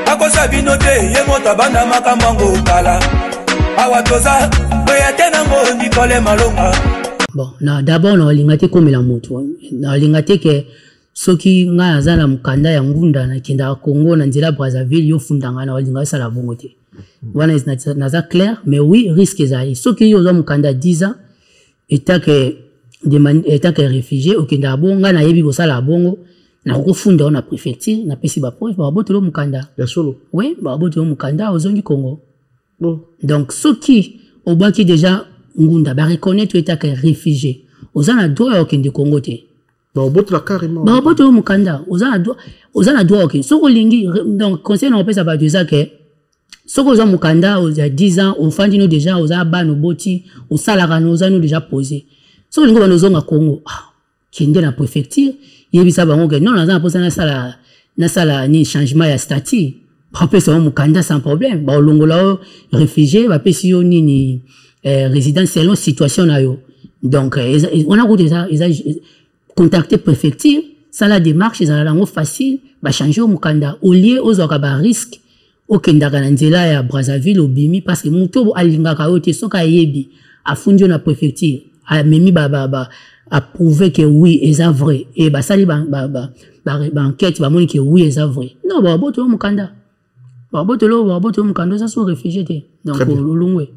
akosa bino te ye moto abanda makambo yango kala awa toza oya te nango Nicole Malonga. Bon, d'abord nalinga te komela moto nalinga te ke soki nga aza na mukanda ya ngunda na kenda Congo na nzela Brazzaville yo fundanga na walinga sala bongo te wana naza clair. Mais oui, risque ezali soki yo zo mukanda 10 ans état que réfugié okenda bonga na yebi kosala bongo na kofunda na préfecture na pesi ba preuve ba botolo mukanda ya solo. Oui, ba botolo mukanda ozongi Congo. Donc soki obaki déjà ngunda ba reconnaître état que réfugié ozana droit okende Congo te ba botolo carrément ba botolo mukanda ozana droit okende soko lingi. Donc conseil na pesa ba déjà que soko ozana mukanda oza 10 ans ofandi no déjà ozana bano boti osalaka no ozana déjà posé soko lingi bano zonga Congo kende na préfecture yebisa bango ke non naza posa na sala ni changement ya statut ba pesa mukanda sans problème ba longola réfugié ba pesi yo ni résident selon situation na yo. Donc on a déjà contacté préfecture ça la démarche ça la facile ba changer mukanda au lieu ozoka ba risque okendaka na nzela ya Brazzaville obimi parce que muto alingaka yo te soka yebi afundi na préfecture a memi a prouvé que oui c'est vrai et ba sali ba enquête ba moni que oui c'est vrai non ba boto mukanda mukanda ça sont réfugiés te donc longwe.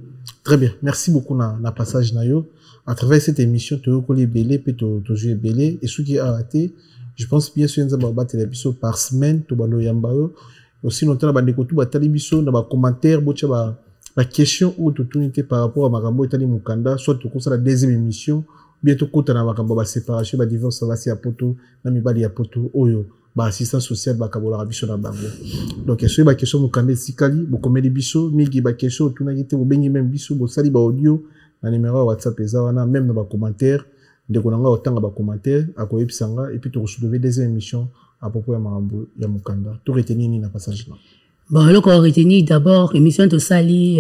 Très bien, merci beaucoup na passage na yo. À travers cette émission, tu as collé belé, puis tu as joué belé. Et ce qui a raté, je pense bien sûr, nous avons télévision par semaine, tu as yamba yo. Aussi, nous avons des télévision, nous avons commentaires, la question ou opportunité par rapport à Marambo et Tani Mukanda, soit tu as la deuxième émission, bientôt quand tu as la séparation, la divorce, ça va si à poto, namibali à poto, oyo. Assistance sociale bakabola biso na bango. Donc est-ce que question mukande sikali bokomeli biso migi ba question tunakite bobengi même biso bosali ba audio na numéro WhatsApp eza wana même na ba commentaire de konanga otanga ba commentaire akoyebisanga et puis tu recevez des émissions à propos ya marambo ya mukanda to retenir ni na passage là. Bon le ko retenir d'abord émission to sali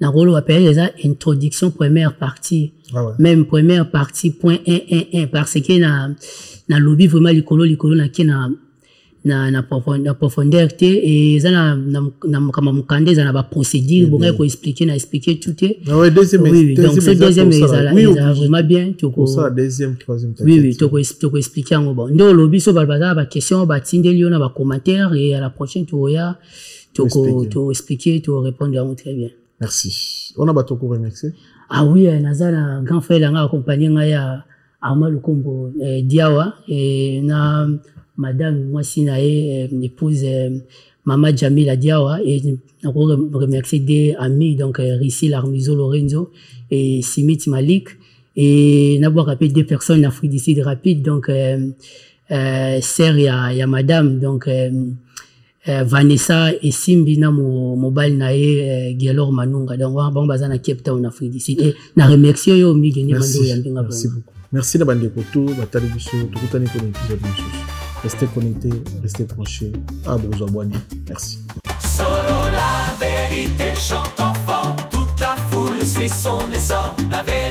na rolo appelle les introduction première partie. Même première partie point 1 parce que na lobby vraiment likolo na kina na profondeur te et ça na kama mukande za na ba procédure bon ko expliquer tout est. Oui, donc ce deuxième est vraiment bien to ça deuxième troisième. Oui, to ko expliquer en bon ndo lobby so ba question ba tindeli na ba commentaire et à la prochaine to ya to expliquer to répondre très bien. Merci. On a ba to ko remercier. Ah oui, nazala grand frère là accompagné ngaya Arma Lukombo Diawa et na madame Mwasi nae épouse Mama Jamila Diawa et on remercie des amis donc Rissi Larmizo Lorenzo et Simit Malik et n'avoir rappelé deux personnes d'Afrique du Sud rapide donc sœur ya madame donc Vanessa et Simbi na mobile nae Gialor Manunga donc bon bazana Cape Town Afrique du Sud et na remercie yo mi gagner mando ya ndinga. Merci beaucoup. Merci de bande koto batali biso tukutani ko épisode biso. Restez connectés, restez branchés. À Bozo Boani. Merci. Solo la vérité chante enfant, toute la foule suit son essor. La vérité